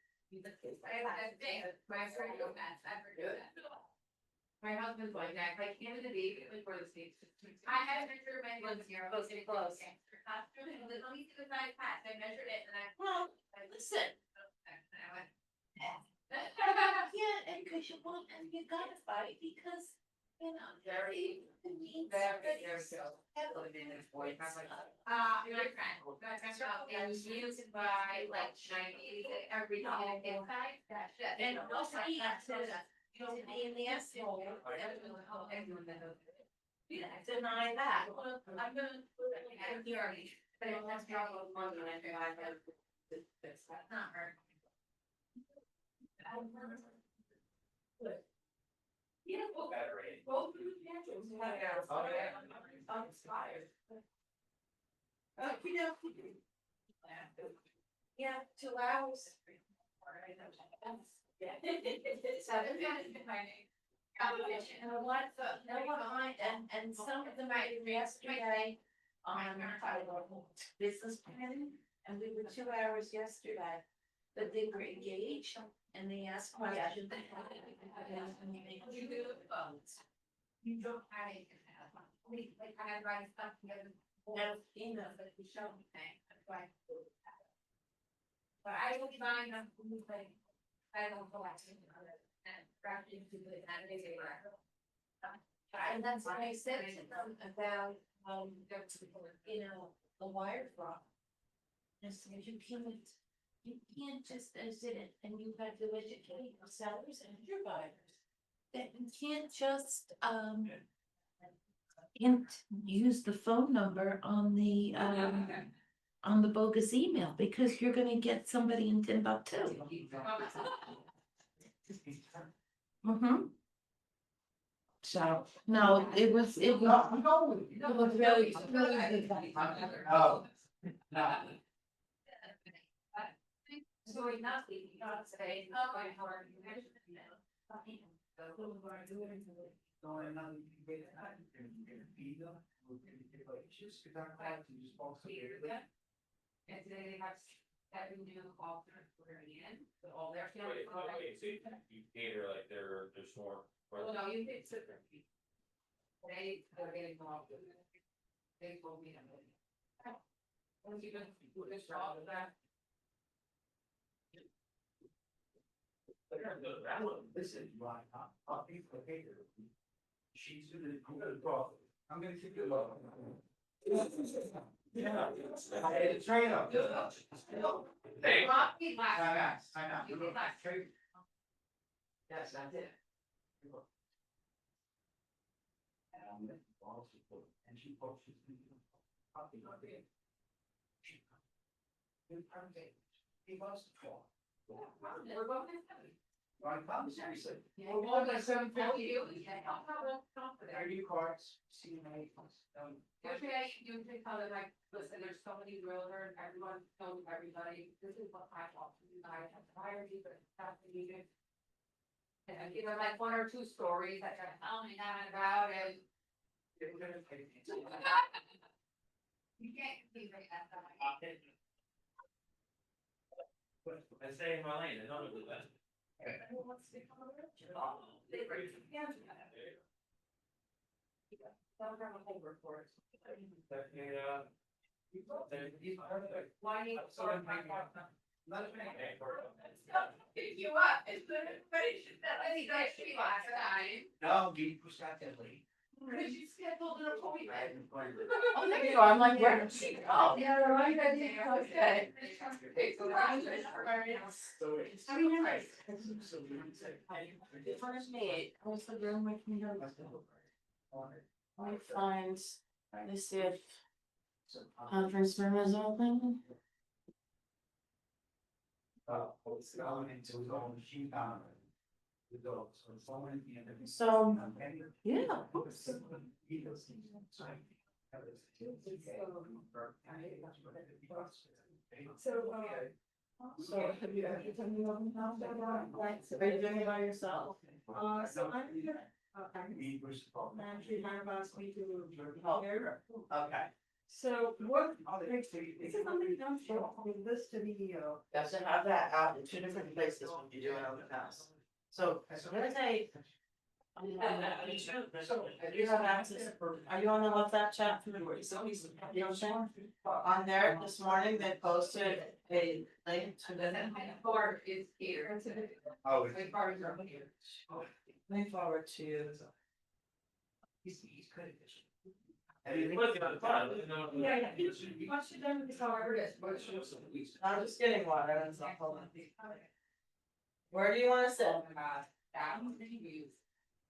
My husband's like that, like, end of the day, like, for the states. I had a picture of my one's here, I was close. Let me see the size patch, I measured it and I. Well, listen. And I went. Yeah, and because you want, and you gotta fight, because, very. Heavily in their voice. My friend, and used by like Chinese, every dog inside, that shit. And also, you have to be in the asshole. Deny that. I'm gonna. You already. But it was probably one that I have. That's not her. Yeah, well, battery. Both of the I'm inspired. Yeah, 2 hours. Yeah. 7 And what, and some of them I did yesterday on business planning, and we were 2 hours yesterday. But they were engaged and they asked questions. You don't have it. Like I had writing stuff together. No, But you show me things, that's why. But I will be buying them, like, I don't go out and wrap it into the Saturday. and that's what I said to them about, the wire fraud. I said, you can't just sit it and you have to educate your sellers and your buyers. That you can't just, can't use the phone number on the, on the bogus email, because you're gonna get somebody in Timbuktu. Mm-hmm. So, no, it was really. Oh. So we're not leaving, not saying, oh, my heart. And today they have 7 new alternates in, so all their. So you cater like their more. Well, no, you did sit there. They're getting off. They told me. Once you just do this job, that. Listen, I'll be for later. She's gonna, I'm gonna talk, I'm gonna keep it low. Yeah, I had a train up. Hey. I know. You did last. Yes, I did. And she posted. He wants to talk. We're going to. My mom seriously. Yeah, we're going to 7:50. Are you cards? See my. Usually tell them like, listen, there's so many realtors, everyone knows everybody, this is what I want to do, I have to hire you, but it's not the meeting. And I give them like 1 or 2 stories that they're telling me about and. You can't keep it at that. I stay in my lane, I don't do that. Who wants to come over? Oh, they bring it together. Don't have a whole report. Why need to sort of find out? Pick you up, it's good, everybody should, I think that should be last time. No, we pushed out that late. Because you scheduled an appointment. Oh, there you go, I'm like, where did she go? Yeah, right, I think, okay. First meet, what's the room with me? Let me find, trying to see if conference room is open. It's going into his own machine down. The dog, so it's all in the end of it. So, yeah. So have you ever done the open house? Are you doing it by yourself? So I'm here, Nancy kind of asked me to here. Okay. So what, is it something else with this to be, You have to have that out in 2 different places when you do an open house. So, I'm gonna say. You have access, are you on the WhatsApp chat from the on there this morning, they posted a link to the. Board is here. Oh, My card is over here. Let me forward to you. he's good. Yeah, once you're done with this, however it is. I'm just getting water, that's all, hold on. Where do you wanna sit? That was being used.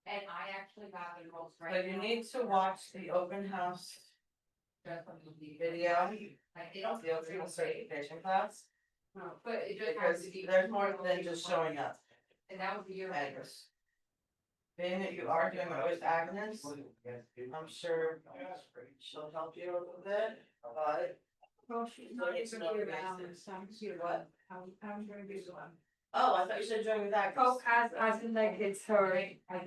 And I actually got the most So right. you need to watch the open house video, Like, they don't. the open house certification class, But it just has because to be. there's more than just showing up. And that was the year. Agnes. Being that you are doing it with Agnes, I'm sure she'll help you a little bit, but. well, she's not even gonna be around, so I'm here. What? I'm gonna be the one. Oh, I thought you said join with Agnes. Oh, as in like it's her, so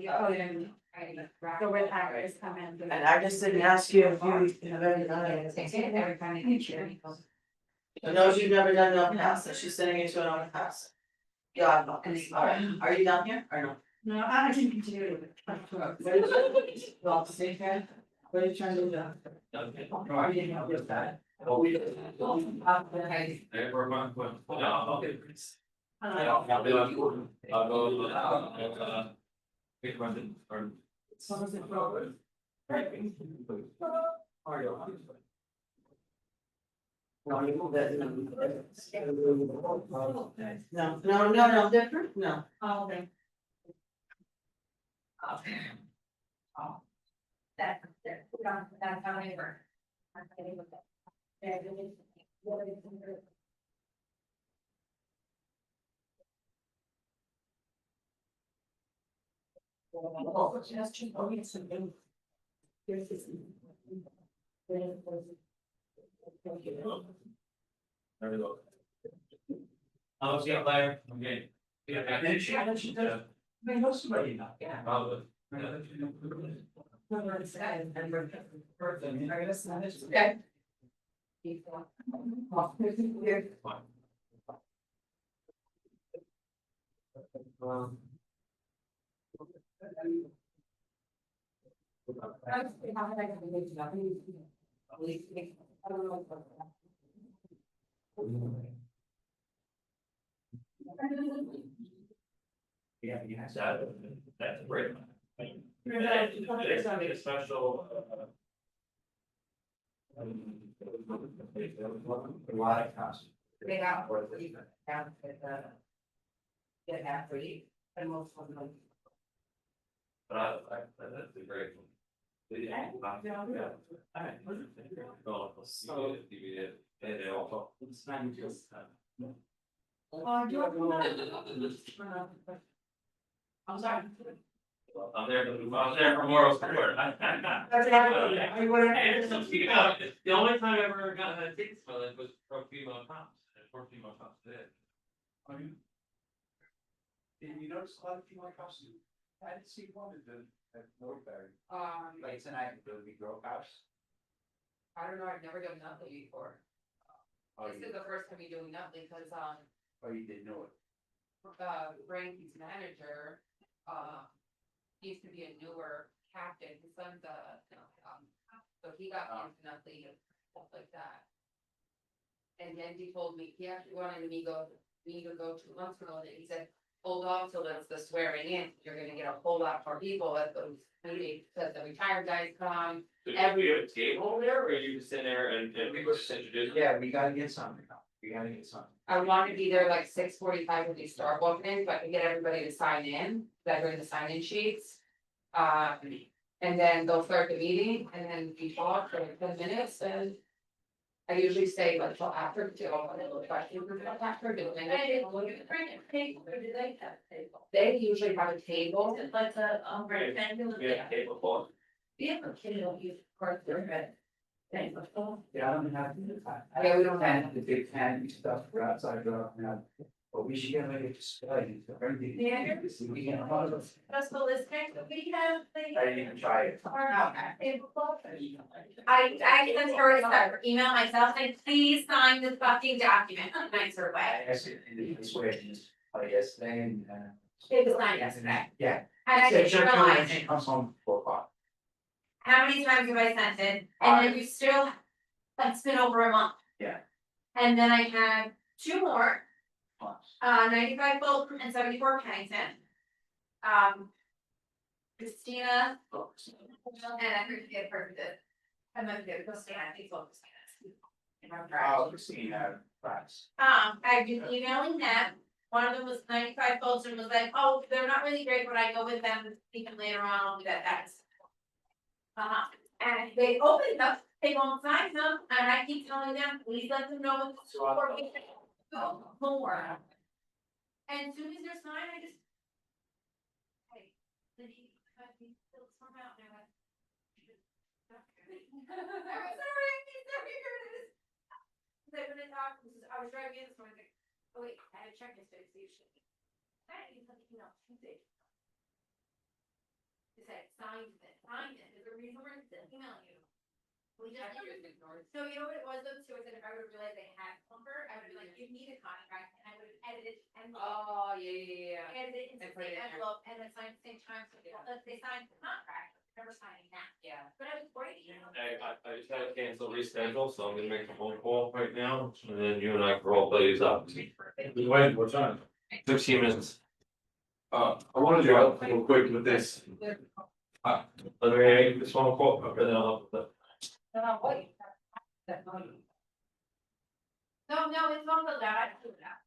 when Agnes come in. And Agnes didn't ask you if you have ever done it. Every kind of feature. I know you've never done an open house, so she's sending you to an open house. Yeah, alright, are you down here or no? No, I can continue with it. Well, stay here. What are you trying to do? Are you gonna get that? No, different, no. Oh, okay. That's how they were. There we go. I'll see you later. Okay. Yeah, and she does. I know somebody now. Yeah. Probably. Okay. Yeah, that's great. It's not a special. A lot of costs. They got for the down to the. Get that for you, and most of them. But that's a great one. Yeah. Alright. Oh, so, and they also. It's not just. I'm sorry. I'm there for moral support. The only time I ever got a ticket for it was from female cops, and four female cops did. Did you notice a lot of female cops? I didn't see one at Northbury. Like tonight, there would be girl cops. I don't know, I've never done Nutley before. Oh, This is the first time you're doing Nutley, cause you didn't know it. Frankie's manager, used to be a newer captain, his son's so he got into Nutley and stuff like that. And then he told me, he actually wanted me to go 2 months ago, and he said, hold off till it's the swearing in, you're gonna get a whole lot more people at those meetings, because the retired guys come. Do you have a table there, or you just in there and people just introduce? Yeah, we gotta get something. We gotta get something. I want to be there like 6:45 when they start walking in, so I can get everybody to sign in, that I bring the sign-in sheets. And then they'll start the meeting, and then we talk for 10 minutes, and I usually stay like till after, to all the little questions after, but then they usually have a table. Like a, rectangular. Yeah, table for. Yeah, okay, don't use part of their head. Thank you. Yeah, I don't have. Yeah, we don't have. The big tent and stuff for outside, but we should get like a display. Yeah. We can hold it. That's the list, we have the. I didn't even try it. I sent her a separate email myself saying, please sign this fucking document in a nicer way. I asked it in this way, yesterday and. It was signed yesterday. Yeah. And I Said didn't she'll come when realize she it. comes home 4 o'clock. How many times have I sent it? And then you still, that's been over a month. Yeah. And then I have 2 more, 95 Fulton and 74 Pennington. Christina. And I forget her, I'm gonna get Christina, I think it's all Christina. Oh, Christina, France. I've been emailing them, one of them was 95 Fulton, was like, oh, they're not really great, but I go with them, even later on, I'll do that, that's. And they open up, they won't sign them, and I keep telling them, please let them know what the support we can go more. And as soon as they're signed, I just. Hey, did he fill some out, and I went. I'm sorry, here it is. Cause when I talked, I was driving in this morning, like, oh wait, I had to check this, so you should. I didn't even, Tuesday. It said, sign it, there's a reason we're emailing you. We just. So you know what it was though, too, is that if I would have realized they had number, I would be like, you need a contract, and I would have edited and. Oh, yeah. Edited into And put the it in there. envelope, and it's signed at the same time, so they signed the contract, never signing that, Yeah. but I was worried, you know. I just had to cancel reschedule, so I'm gonna make a phone call right now, and then you and I can roll play these up. When, what time? 15 minutes. I wanted to help real quick with this. Let me make this phone call, okay, then I'll. No, it's not filled out, I filled it out.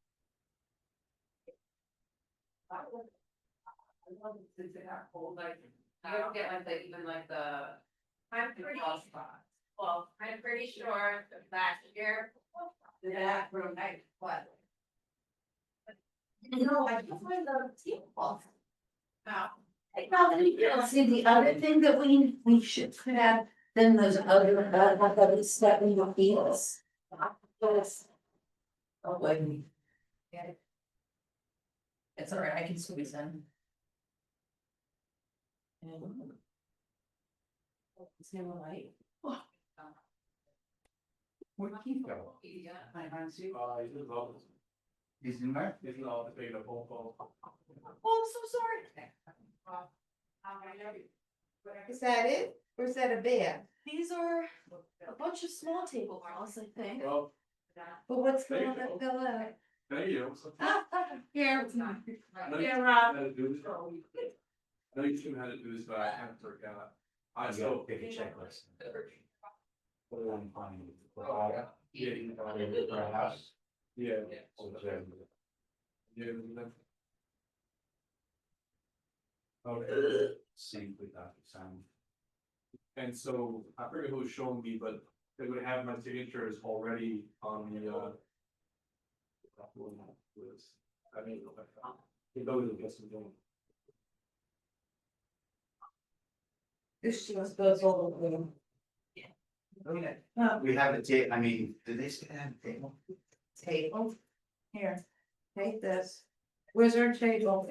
You don't get like the, even like I'm pretty, well, I'm pretty sure that last year, The back room, what? No, I just wanted the table. Now. See, the other thing that we should put out, then those other step in the fields. Oh, wait. It's all right, I can squeeze in. It's never light. Where'd Keith go? He's in there? He's in all the big phone call. Oh, I'm so sorry. Is that it, or is that a bed? These are a bunch of small tablecloths, I think. Well, But what's There you going go. to fill out? there you go. Here. I know you Yeah, should Rob. know how to do this. I know you should know how to do this, but I haven't worked out. I I still. pick a checklist. Put it on fine. Yeah, For a house. yeah. Okay. Yeah. Okay, Sync with DocuSign. and so I forget who was showing me, but they would have my signatures already on the I mean, those are just some. This just goes all over them. Okay. We have a I mean, do they still have a table? Table. Here, take this. Where's our table?